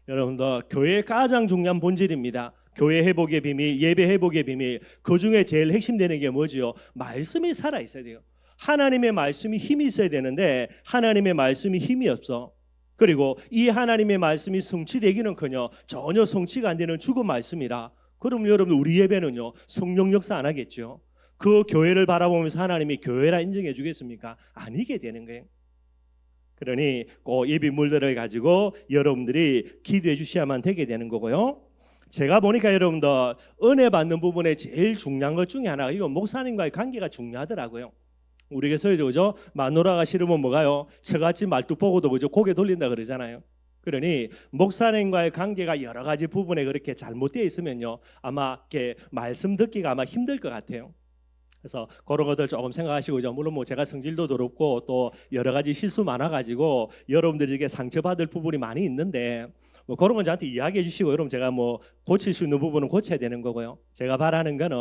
여러분들 교회의 가장 중요한 본질입니다. 교회 회복의 비밀, 예배 회복의 비밀, 그 중에 제일 핵심되는 게 뭐지요? 말씀이 살아 있어야 돼요. 하나님의 말씀이 힘이 있어야 되는데 하나님의 말씀이 힘이 없어. 그리고 이 하나님의 말씀이 성취되기는커녕 전혀 성취가 안 되는 죽은 말씀이라, 그럼 여러분 우리 예배는요 성령 역사 안 하겠죠. 그 교회를 바라보면서 하나님이 교회라 인정해 주겠습니까? 아니게 되는 거예요. 그러니 꼭 이 비밀들을 가지고 여러분들이 기도해 주셔야만 되게 되는 거고요. 제가 보니까 여러분들 은혜 받는 부분에 제일 중요한 것 중에 하나가 이거 목사님과의 관계가 중요하더라고요. 우리 교회에서 그죠? 마누라가 싫으면 뭐가요? 저같이 말뚝 보고도 그죠? 고개 돌린다 그러잖아요. 그러니 목사님과의 관계가 여러 가지 부분에 그렇게 잘못되어 있으면요, 아마 이렇게 말씀 듣기가 아마 힘들 것 같아요. 그래서 그런 것들 조금 생각하시고, 물론 뭐 제가 성질도 더럽고 또 여러 가지 실수 많아가지고 여러분들에게 상처받을 부분이 많이 있는데, 뭐 그런 건 저한테 이야기해 주시고, 여러분 제가 뭐 고칠 수 있는 부분은 고쳐야 되는 거고요. 제가 바라는 거는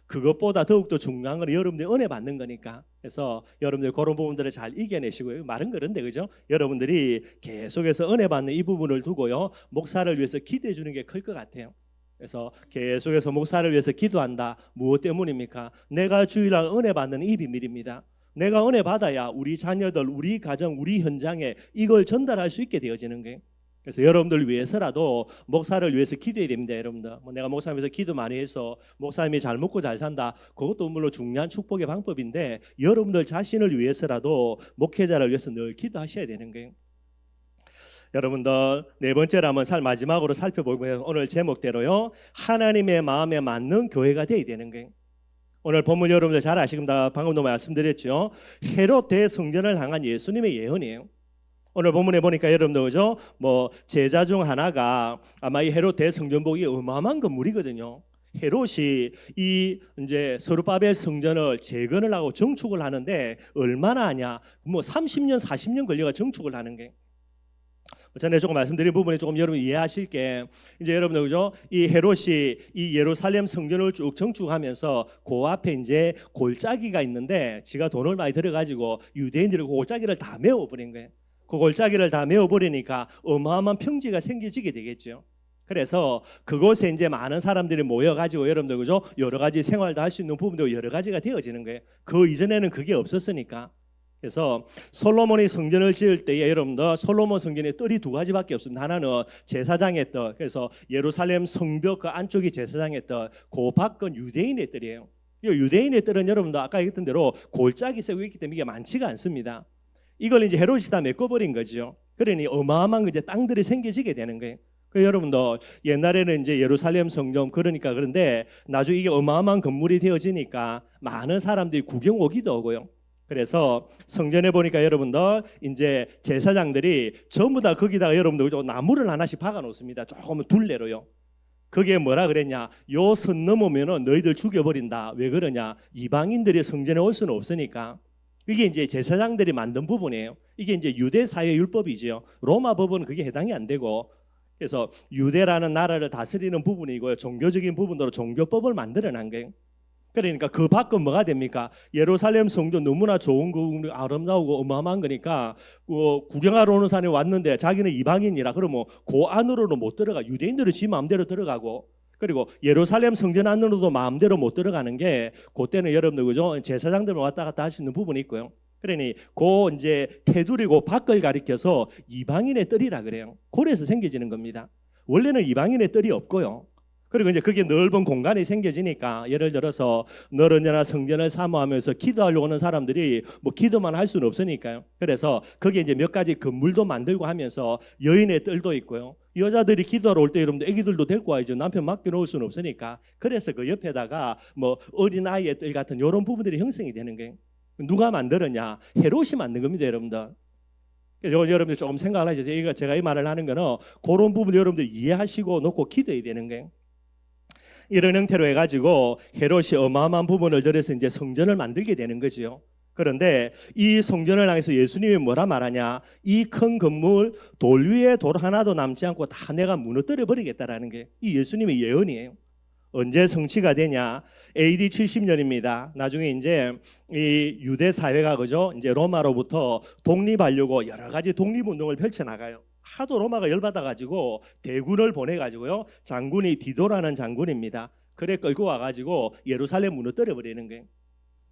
그것보다 더욱더 중요한 건 여러분들이 은혜 받는 거니까. 그래서 여러분들 그런 부분들을 잘 이겨내시고요. 말은 그런데 그죠? 여러분들이 계속해서 은혜 받는 이 부분을 두고요, 목사를 위해서 기도해 주는 게 클 것 같아요. 그래서 계속해서 목사를 위해서 기도한다. 무엇 때문입니까? 내가 주일날 은혜 받는 이 비밀입니다. 내가 은혜 받아야 우리 자녀들, 우리 가정, 우리 현장에 이걸 전달할 수 있게 되어지는 거예요. 그래서 여러분들 위해서라도 목사를 위해서 기도해야 됩니다. 여러분들 뭐 내가 목사님에서 기도 많이 해서 목사님이 잘 먹고 잘 산다, 그것도 물론 중요한 축복의 방법인데 여러분들 자신을 위해서라도 목회자를 위해서 늘 기도하셔야 되는 거예요. 여러분들 네 번째로 한번 마지막으로 살펴보면 오늘 제목대로요, 하나님의 마음에 맞는 교회가 되어야 되는 거예요. 오늘 본문 여러분들 잘 아시겁니다. 방금도 말씀드렸죠. 헤롯 대성전을 향한 예수님의 예언이에요. 오늘 본문에 보니까 여러분들 그죠? 뭐 제자 중 하나가 아마 이 헤롯 대성전복이 어마어마한 건물이거든요. 헤롯이 이 이제 스룹바벨 성전을 재건을 하고 정축을 하는데 얼마나 하냐? 뭐 30년 40년 걸려가 정축을 하는 게. 전에 조금 말씀드린 부분에 조금 여러분 이해하실 게, 이제 여러분들 그죠? 이 헤롯이 이 예루살렘 성전을 쭉 정축하면서 그 앞에 이제 골짜기가 있는데 지가 돈을 많이 들여가지고 유대인들이 그 골짜기를 다 메워버린 거예요. 그 골짜기를 다 메워버리니까 어마어마한 평지가 생겨지게 되겠죠. 그래서 그곳에 이제 많은 사람들이 모여가지고 여러분들 그죠? 여러 가지 생활도 할 수 있는 부분도 여러 가지가 되어지는 거예요. 그 이전에는 그게 없었으니까. 그래서 솔로몬이 성전을 지을 때에 여러분들 솔로몬 성전에 뜰이 두 가지밖에 없습니다. 하나는 제사장의 뜰, 그래서 예루살렘 성벽 그 안쪽이 제사장의 뜰, 그 밖은 유대인의 뜰이에요. 이 유대인의 뜰은 여러분들 아까 얘기했던 대로 골짜기 세고 있기 때문에 이게 많지가 않습니다. 이걸 이제 헤롯이 다 메꿔버린 거죠. 그러니 어마어마한 이제 땅들이 생겨지게 되는 거예요. 그 여러분들 옛날에는 이제 예루살렘 성전 그러니까 그런데 나중에 이게 어마어마한 건물이 되어지니까 많은 사람들이 구경 오기도 하고요. 그래서 성전에 보니까 여러분들 이제 제사장들이 전부 다 거기다가 여러분들 나무를 하나씩 박아 놓습니다. 조금 둘레로요. 그게 뭐라 그랬냐? 요 선 넘으면은 너희들 죽여버린다. 왜 그러냐? 이방인들이 성전에 올 수는 없으니까. 이게 이제 제사장들이 만든 부분이에요. 이게 이제 유대 사회 율법이지요. 로마 법은 그게 해당이 안 되고, 그래서 유대라는 나라를 다스리는 부분이고요. 종교적인 부분으로 종교법을 만들어 난 거예요. 그러니까 그 밖은 뭐가 됩니까? 예루살렘 성전 너무나 좋은 거, 아름다우고 어마어마한 거니까 구경하러 오는 사람이 왔는데 자기는 이방인이라 그러면 그 안으로는 못 들어가. 유대인들은 지 마음대로 들어가고, 그리고 예루살렘 성전 안으로도 마음대로 못 들어가는 게 그때는 여러분들 그죠? 제사장들만 왔다 갔다 할 수 있는 부분이 있고요. 그러니 그 이제 테두리고 밖을 가리켜서 이방인의 뜰이라 그래요. 그래서 생겨지는 겁니다. 원래는 이방인의 뜰이 없고요. 그리고 이제 그게 넓은 공간이 생겨지니까, 예를 들어서 너른이나 성전을 사모하면서 기도하려고 오는 사람들이 뭐 기도만 할 수는 없으니까요. 그래서 거기에 이제 몇 가지 건물도 만들고 하면서 여인의 뜰도 있고요. 여자들이 기도하러 올 때 여러분들 애기들도 데리고 와야죠. 남편 맡겨놓을 수는 없으니까. 그래서 그 옆에다가 뭐 어린아이의 뜰 같은 이런 부분들이 형성이 되는 거예요. 누가 만들었냐? 헤롯이 만든 겁니다, 여러분들. 여러분들 조금 생각을 하셔서 제가 이 말을 하는 거는 그런 부분 여러분들 이해하시고 놓고 기도해야 되는 거예요. 이런 형태로 해가지고 헤롯이 어마어마한 부분을 들여서 이제 성전을 만들게 되는 거지요. 그런데 이 성전을 향해서 예수님이 뭐라 말하냐? 이 큰 건물 돌 위에 돌 하나도 남지 않고 다 내가 무너뜨려 버리겠다라는 게 이 예수님의 예언이에요. 언제 성취가 되냐? AD 70년입니다. 나중에 이제 이 유대 사회가 그죠? 이제 로마로부터 독립하려고 여러 가지 독립운동을 펼쳐 나가요. 하도 로마가 열받아 가지고 대군을 보내 가지고요. 장군이 디도라는 장군입니다. 그래 끌고 와 가지고 예루살렘 무너뜨려 버리는 거예요.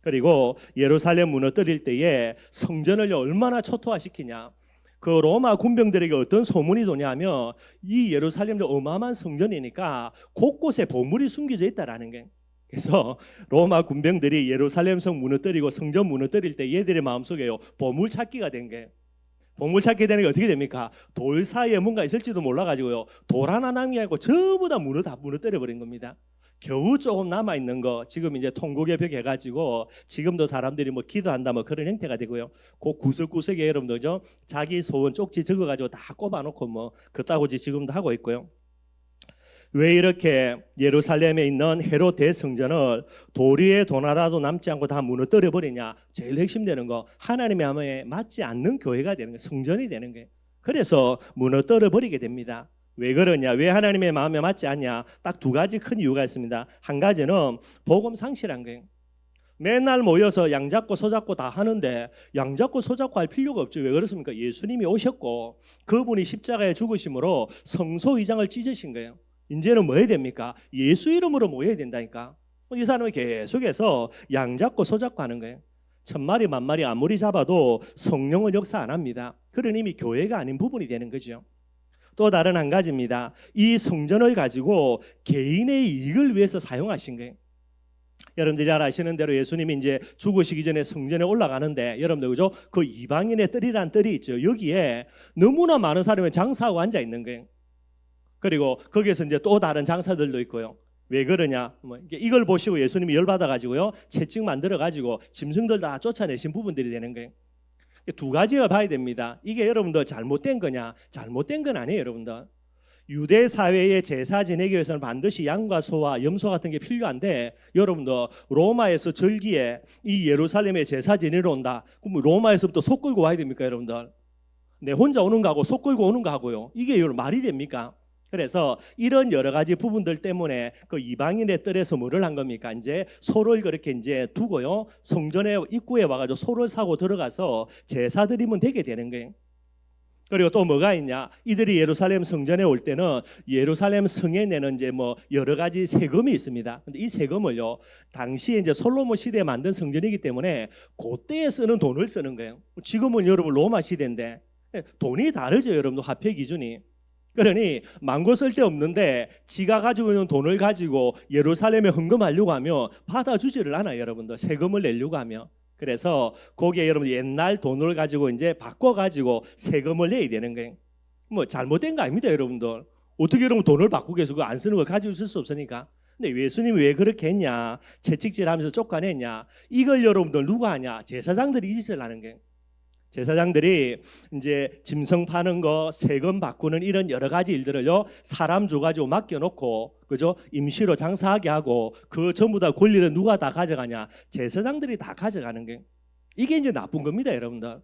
그리고 예루살렘 무너뜨릴 때에 성전을 얼마나 초토화시키냐? 그 로마 군병들에게 어떤 소문이 도냐면 이 예루살렘 어마어마한 성전이니까 곳곳에 보물이 숨겨져 있다라는 거예요. 그래서 로마 군병들이 예루살렘 성 무너뜨리고 성전 무너뜨릴 때 얘들의 마음속에요 보물 찾기가 된 거예요. 보물 찾게 되는 게 어떻게 됩니까? 돌 사이에 뭔가 있을지도 몰라가지고요. 돌 하나 남기고 전부 다 무너뜨려 버린 겁니다. 겨우 조금 남아 있는 거 지금 이제 통곡의 벽 해가지고 지금도 사람들이 뭐 기도한다 뭐 그런 형태가 되고요. 그 구석구석에 여러분들죠 자기 소원 쪽지 적어가지고 다 꼽아놓고 뭐 그따구지 지금도 하고 있고요. 왜 이렇게 예루살렘에 있는 헤롯 대성전을 돌 위에 돌 하나도 남지 않고 다 무너뜨려 버리냐? 제일 핵심되는 거 하나님의 마음에 맞지 않는 교회가 되는 거예요. 성전이 되는 거예요. 그래서 무너뜨려 버리게 됩니다. 왜 그러냐? 왜 하나님의 마음에 맞지 않냐? 딱 두 가지 큰 이유가 있습니다. 한 가지는 복음 상실한 거예요. 맨날 모여서 양 잡고 소 잡고 다 하는데 양 잡고 소 잡고 할 필요가 없죠. 왜 그렇습니까? 예수님이 오셨고 그분이 십자가에 죽으심으로 성소 이장을 찢으신 거예요. 이제는 뭐 해야 됩니까? 예수 이름으로 모여야 된다니까. 이 사람이 계속해서 양 잡고 소 잡고 하는 거예요. 천마리 만마리 아무리 잡아도 성령은 역사 안 합니다. 그런 이미 교회가 아닌 부분이 되는 거죠. 또 다른 한 가지입니다. 이 성전을 가지고 개인의 이익을 위해서 사용하신 거예요. 여러분들이 잘 아시는 대로 예수님이 이제 죽으시기 전에 성전에 올라가는데 여러분들 그죠? 그 이방인의 뜰이란 뜰이 있죠. 여기에 너무나 많은 사람이 장사하고 앉아 있는 거예요. 그리고 거기에서 이제 또 다른 장사들도 있고요. 왜 그러냐? 뭐 이걸 보시고 예수님이 열받아 가지고요. 채찍 만들어 가지고 짐승들 다 쫓아내신 부분들이 되는 거예요. 두 가지를 봐야 됩니다. 이게 여러분들 잘못된 거냐? 잘못된 건 아니에요, 여러분들. 유대 사회의 제사 지내기 위해서는 반드시 양과 소와 염소 같은 게 필요한데 여러분들 로마에서 절기에 이 예루살렘에 제사 지내러 온다. 그럼 로마에서부터 소 끌고 와야 됩니까, 여러분들? 내 혼자 오는 거하고 소 끌고 오는 거하고요. 이게 말이 됩니까? 그래서 이런 여러 가지 부분들 때문에 그 이방인의 뜰에서 뭐를 한 겁니까? 이제 소를 그렇게 이제 두고요. 성전에 입구에 와가지고 소를 사고 들어가서 제사 드리면 되게 되는 거예요. 그리고 또 뭐가 있냐? 이들이 예루살렘 성전에 올 때는 예루살렘 성에 내는 이제 뭐 여러 가지 세금이 있습니다. 근데 이 세금을요, 당시에 이제 솔로몬 시대에 만든 성전이기 때문에 그때에 쓰는 돈을 쓰는 거예요. 지금은 여러분 로마 시대인데 돈이 다르죠, 여러분 화폐 기준이. 그러니 망고 쓸 데 없는데 지가 가지고 있는 돈을 가지고 예루살렘에 헌금하려고 하면 받아주지를 않아요, 여러분들. 세금을 내려고 하면. 그래서 거기에 여러분 옛날 돈을 가지고 이제 바꿔가지고 세금을 내야 되는 거예요. 뭐 잘못된 거 아닙니다, 여러분들. 어떻게 여러분 돈을 바꾸고 해서 그거 안 쓰는 걸 가지고 있을 수 없으니까. 근데 예수님이 왜 그렇게 했냐? 채찍질하면서 쫓아냈냐? 이걸 여러분들 누가 하냐? 제사장들이 이 짓을 하는 게. 제사장들이 이제 짐승 파는 거, 세금 바꾸는 이런 여러 가지 일들을요 사람 줘가지고 맡겨놓고 그죠? 임시로 장사하게 하고 그 전부 다 권리를 누가 다 가져가냐? 제사장들이 다 가져가는 게 이게 이제 나쁜 겁니다, 여러분들.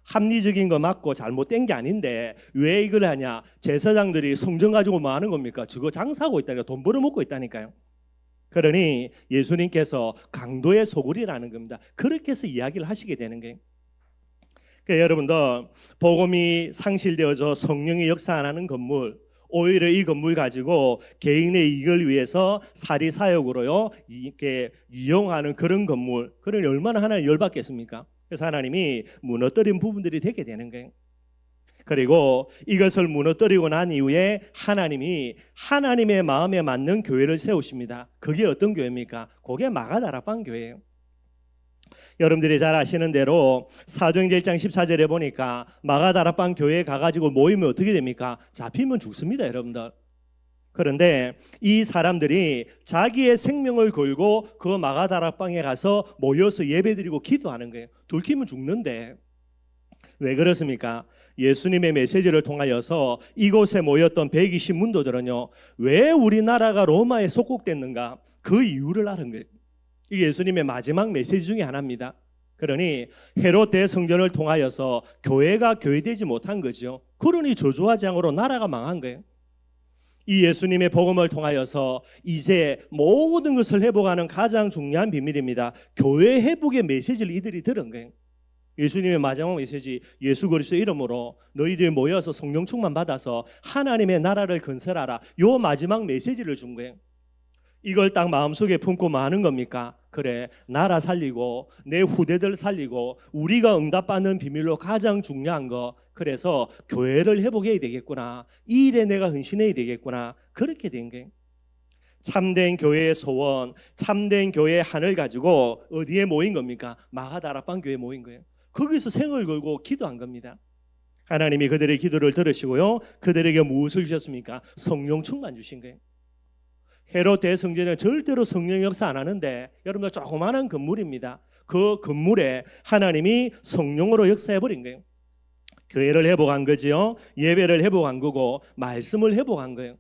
합리적인 거 맞고 잘못된 게 아닌데 왜 이걸 하냐? 제사장들이 성전 가지고 뭐 하는 겁니까? 저거 장사하고 있다니까, 돈 벌어먹고 있다니까요. 그러니 예수님께서 강도의 소굴이라는 겁니다. 그렇게 해서 이야기를 하시게 되는 거예요. 그러니까 여러분들 복음이 상실되어져 성령이 역사 안 하는 건물, 오히려 이 건물 가지고 개인의 이익을 위해서 사리사욕으로요 이렇게 이용하는 그런 건물, 그러니 얼마나 하나님 열받겠습니까? 그래서 하나님이 무너뜨린 부분들이 되게 되는 거예요. 그리고 이것을 무너뜨리고 난 이후에 하나님이 하나님의 마음에 맞는 교회를 세우십니다. 그게 어떤 교회입니까? 그게 마가다락방 교회예요. 여러분들이 잘 아시는 대로 사도행전 1장 14절에 보니까 마가다락방 교회에 가가지고 모이면 어떻게 됩니까? 잡히면 죽습니다, 여러분들. 그런데 이 사람들이 자기의 생명을 걸고 그 마가다락방에 가서 모여서 예배드리고 기도하는 거예요. 들키면 죽는데 왜 그렇습니까? 예수님의 메시지를 통하여서 이곳에 모였던 120문도들은요 왜 우리나라가 로마에 속국됐는가 그 이유를 아는 거예요. 이게 예수님의 마지막 메시지 중에 하나입니다. 그러니 헤롯 대성전을 통하여서 교회가 교회되지 못한 거죠. 그러니 저주와 재앙으로 나라가 망한 거예요. 이 예수님의 복음을 통하여서 이제 모든 것을 회복하는 가장 중요한 비밀입니다. 교회 회복의 메시지를 이들이 들은 거예요. 예수님의 마지막 메시지, 예수 그리스도의 이름으로 너희들이 모여서 성령 충만 받아서 하나님의 나라를 건설하라. 요 마지막 메시지를 준 거예요. 이걸 딱 마음속에 품고 뭐 하는 겁니까? 그래, 나라 살리고 내 후대들 살리고 우리가 응답받는 비밀로 가장 중요한 거, 그래서 교회를 회복해야 되겠구나, 이 일에 내가 헌신해야 되겠구나, 그렇게 된 거예요. 참된 교회의 소원, 참된 교회의 한을 가지고 어디에 모인 겁니까? 마가다락방 교회에 모인 거예요. 거기서 생을 걸고 기도한 겁니다. 하나님이 그들의 기도를 들으시고요, 그들에게 무엇을 주셨습니까? 성령 충만 주신 거예요. 헤롯 대성전은 절대로 성령 역사 안 하는데 여러분들 조그마한 건물입니다. 그 건물에 하나님이 성령으로 역사해 버린 거예요. 교회를 회복한 거지요. 예배를 회복한 거고 말씀을 회복한 거예요.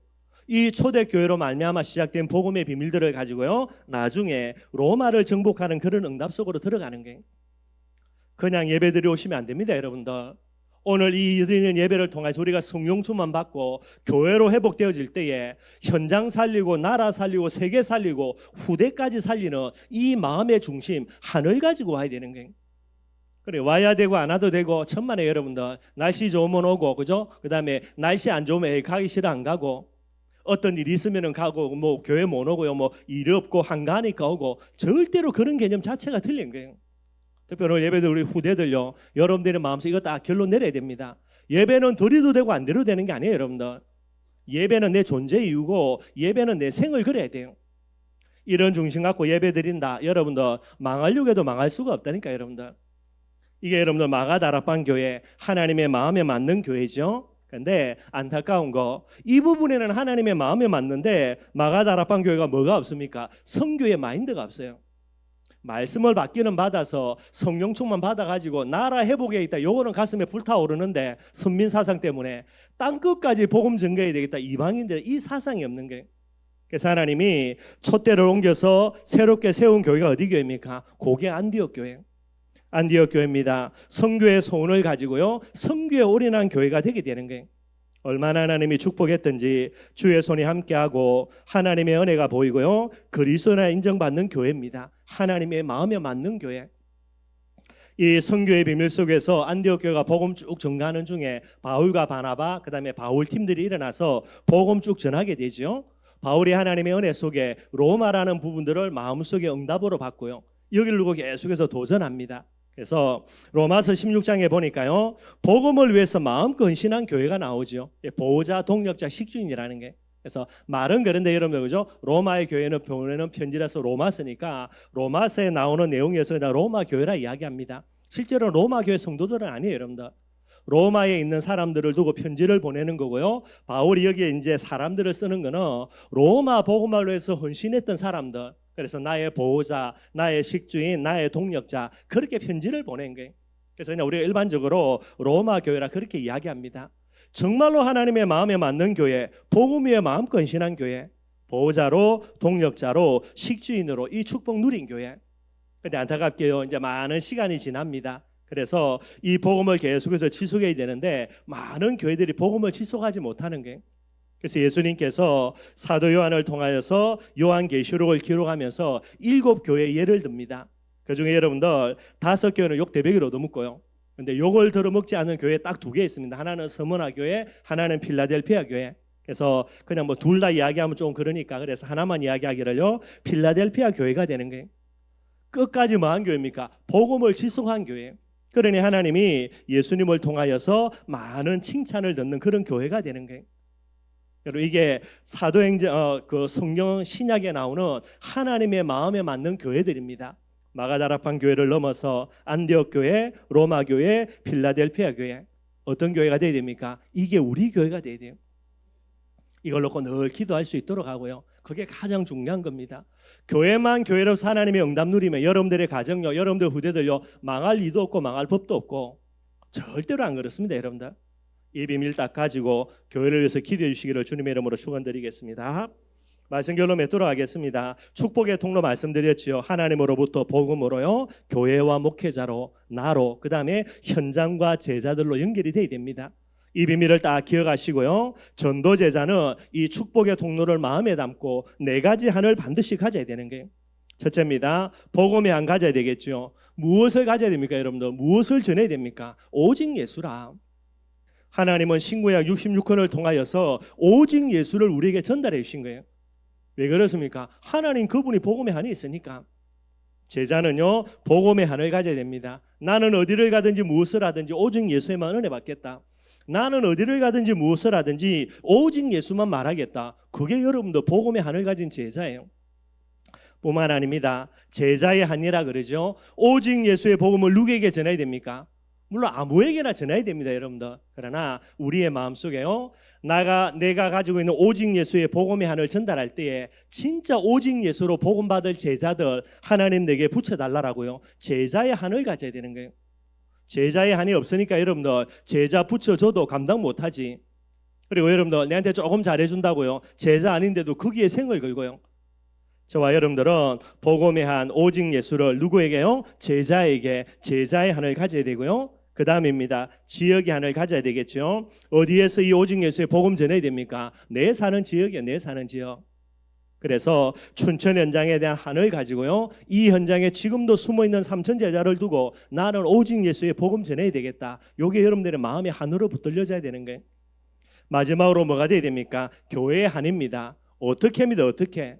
이 초대교회로 말미암아 시작된 복음의 비밀들을 가지고요 나중에 로마를 정복하는 그런 응답 속으로 들어가는 거예요. 그냥 예배드려 오시면 안 됩니다, 여러분들. 오늘 이 드리는 예배를 통해서 우리가 성령 충만 받고 교회로 회복되어질 때에 현장 살리고 나라 살리고 세계 살리고 후대까지 살리는 이 마음의 중심 하늘 가지고 와야 되는 거예요. 그래, 와야 되고 안 와도 되고 천만에 여러분들 날씨 좋으면 오고 그죠? 그다음에 날씨 안 좋으면 가기 싫어 안 가고, 어떤 일이 있으면은 가고 뭐 교회 못 오고요, 뭐 일이 없고 한가하니까 오고, 절대로 그런 개념 자체가 틀린 거예요. 특별히 오늘 예배들 우리 후대들요, 여러분들의 마음속에 이거 다 결론 내려야 됩니다. 예배는 드려도 되고 안 드려도 되는 게 아니에요, 여러분들. 예배는 내 존재 이유고 예배는 내 생을 그려야 돼요. 이런 중심 갖고 예배 드린다, 여러분들 망하려고 해도 망할 수가 없다니까, 여러분들. 이게 여러분들 마가다락방 교회, 하나님의 마음에 맞는 교회죠. 그런데 안타까운 거, 이 부분에는 하나님의 마음에 맞는데 마가다락방 교회가 뭐가 없습니까? 성교의 마인드가 없어요. 말씀을 받기는 받아서 성령 충만 받아가지고 나라 회복에 있다, 요거는 가슴에 불타오르는데 선민 사상 때문에 땅 끝까지 복음 전가해야 되겠다, 이방인들 이 사상이 없는 거예요. 그래서 하나님이 촛대를 옮겨서 새롭게 세운 교회가 어디 교회입니까? 그게 안디옥 교회. 안디옥 교회입니다. 성교의 소원을 가지고요 성교에 올인한 교회가 되게 되는 거예요. 얼마나 하나님이 축복했든지 주의 손이 함께하고 하나님의 은혜가 보이고요 그리스도나 인정받는 교회입니다. 하나님의 마음에 맞는 교회. 이 성교의 비밀 속에서 안디옥 교회가 복음 쭉 전가하는 중에 바울과 바나바, 그 다음에 바울 팀들이 일어나서 복음 쭉 전하게 되죠. 바울이 하나님의 은혜 속에 로마라는 부분들을 마음속에 응답으로 받고요 여기를 두고 계속해서 도전합니다. 그래서 로마서 16장에 보니까요 복음을 위해서 마음껏 헌신한 교회가 나오죠. 보호자, 동력자, 식주인이라는 게. 그래서 말은 그런데 여러분 그죠? 로마의 교회는 보내는 편지라서 로마서니까 로마서에 나오는 내용에서 그냥 로마 교회라 이야기합니다. 실제로 로마 교회 성도들은 아니에요, 여러분들. 로마에 있는 사람들을 두고 편지를 보내는 거고요. 바울이 여기에 이제 사람들을 쓰는 거는 로마 복음을 위해서 헌신했던 사람들. 그래서 나의 보호자, 나의 식주인, 나의 동력자 그렇게 편지를 보낸 거예요. 그래서 그냥 우리가 일반적으로 로마 교회라 그렇게 이야기합니다. 정말로 하나님의 마음에 맞는 교회, 복음 위에 마음껏 헌신한 교회, 보호자로, 동력자로, 식주인으로 이 축복 누린 교회. 근데 안타깝게요, 이제 많은 시간이 지납니다. 그래서 이 복음을 계속해서 지속해야 되는데 많은 교회들이 복음을 지속하지 못하는 거예요. 그래서 예수님께서 사도 요한을 통하여서 요한계시록을 기록하면서 7교회 예를 듭니다. 그중에 여러분들 5교회는 욕대배기로 얻어먹고요. 근데 욕을 들어먹지 않는 교회 딱 2개 있습니다. 하나는 서머나 교회, 하나는 필라델피아 교회. 그래서 그냥 뭐 둘 다 이야기하면 좀 그러니까 그래서 하나만 이야기하기를요. 필라델피아 교회가 되는 거예요. 끝까지 뭐한 교회입니까? 복음을 지속한 교회예요. 그러니 하나님이 예수님을 통하여서 많은 칭찬을 듣는 그런 교회가 되는 거예요. 여러분 이게 사도행전 그 성경 신약에 나오는 하나님의 마음에 맞는 교회들입니다. 마가다락방 교회를 넘어서 안디옥 교회, 로마 교회, 필라델피아 교회. 어떤 교회가 돼야 됩니까? 이게 우리 교회가 돼야 돼요. 이걸 놓고 늘 기도할 수 있도록 하고요. 그게 가장 중요한 겁니다. 교회만 교회로서 하나님의 응답 누리면 여러분들의 가정요, 여러분들 후대들요 망할 리도 없고 망할 법도 없고 절대로 안 그렇습니다. 여러분들 이 비밀 딱 가지고 교회를 위해서 기도해 주시기를 주님의 이름으로 축원드리겠습니다. 말씀 결론 맺도록 하겠습니다. 축복의 통로 말씀드렸지요. 하나님으로부터 복음으로요, 교회와 목회자로, 나로, 그 다음에 현장과 제자들로 연결이 돼야 됩니다. 이 비밀을 딱 기억하시고요. 전도 제자는 이 축복의 통로를 마음에 담고 4가지 한을 반드시 가져야 되는 거예요. 첫째입니다. 복음의 한 가져야 되겠죠. 무엇을 가져야 됩니까, 여러분들? 무엇을 전해야 됩니까? 오직 예수라. 하나님은 신구약 66권을 통하여서 오직 예수를 우리에게 전달해 주신 거예요. 왜 그렇습니까? 하나님 그분이 복음의 한이 있으니까. 제자는요 복음의 한을 가져야 됩니다. 나는 어디를 가든지 무엇을 하든지 오직 예수에만 은혜 받겠다. 나는 어디를 가든지 무엇을 하든지 오직 예수만 말하겠다. 그게 여러분도 복음의 한을 가진 제자예요. 뿐만 아닙니다. 제자의 한이라 그러죠. 오직 예수의 복음을 누구에게 전해야 됩니까? 물론 아무에게나 전해야 됩니다, 여러분들. 그러나 우리의 마음속에요, 내가 가지고 있는 오직 예수의 복음의 한을 전달할 때에 진짜 오직 예수로 복음 받을 제자들 하나님 내게 붙여달라고요. 제자의 한을 가져야 되는 거예요. 제자의 한이 없으니까 여러분들 제자 붙여줘도 감당 못하지. 그리고 여러분들 내한테 조금 잘해준다고요. 제자 아닌데도 거기에 생을 걸고요. 저와 여러분들은 복음의 한 오직 예수를 누구에게요? 제자에게 제자의 한을 가져야 되고요. 그 다음입니다. 지역의 한을 가져야 되겠죠. 어디에서 이 오직 예수의 복음 전해야 됩니까? 내 사는 지역이요. 내 사는 지역. 그래서 춘천 현장에 대한 한을 가지고요. 이 현장에 지금도 숨어있는 3천 제자를 두고 나는 오직 예수의 복음 전해야 되겠다. 이게 여러분들의 마음의 한으로 붙들려져야 되는 거예요. 마지막으로 뭐가 돼야 됩니까? 교회의 한입니다. 어떻게 합니다. 어떻게?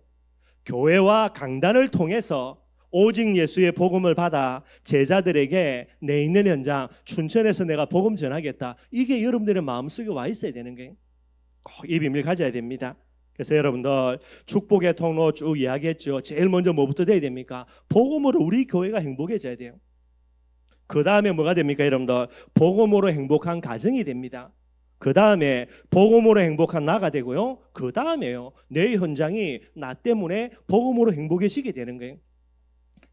교회와 강단을 통해서 오직 예수의 복음을 받아 제자들에게 내 있는 현장 춘천에서 내가 복음 전하겠다. 이게 여러분들의 마음속에 와 있어야 되는 거예요. 꼭 이 비밀 가져야 됩니다. 그래서 여러분들 축복의 통로 쭉 이야기했죠. 제일 먼저 뭐부터 돼야 됩니까? 복음으로 우리 교회가 행복해져야 돼요. 그 다음에 뭐가 됩니까, 여러분들? 복음으로 행복한 가정이 됩니다. 그 다음에 복음으로 행복한 나가 되고요. 그 다음에요, 내 현장이 나 때문에 복음으로 행복해지게 되는 거예요.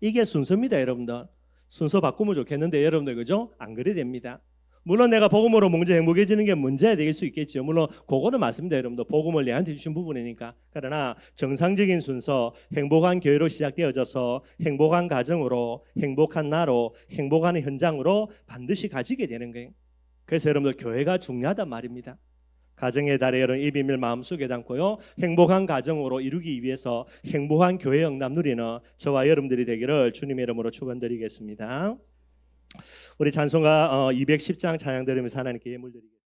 이게 순서입니다, 여러분들. 순서 바꾸면 좋겠는데 여러분들 그죠? 안 그래 됩니다. 물론 내가 복음으로 먼저 행복해지는 게 문제가 될 수 있겠죠. 물론 그거는 맞습니다, 여러분들. 복음을 내한테 주신 부분이니까. 그러나 정상적인 순서, 행복한 교회로 시작되어져서 행복한 가정으로, 행복한 나로, 행복한 현장으로 반드시 가지게 되는 거예요. 그래서 여러분들 교회가 중요하단 말입니다. 가정의 달에 여러분 이 비밀 마음속에 담고요. 행복한 가정으로 이루기 위해서 행복한 교회 응답 누리는 저와 여러분들이 되기를 주님의 이름으로 축원드리겠습니다. 우리 찬송가 210장 찬양 들으면서 하나님께 예물 드리겠습니다.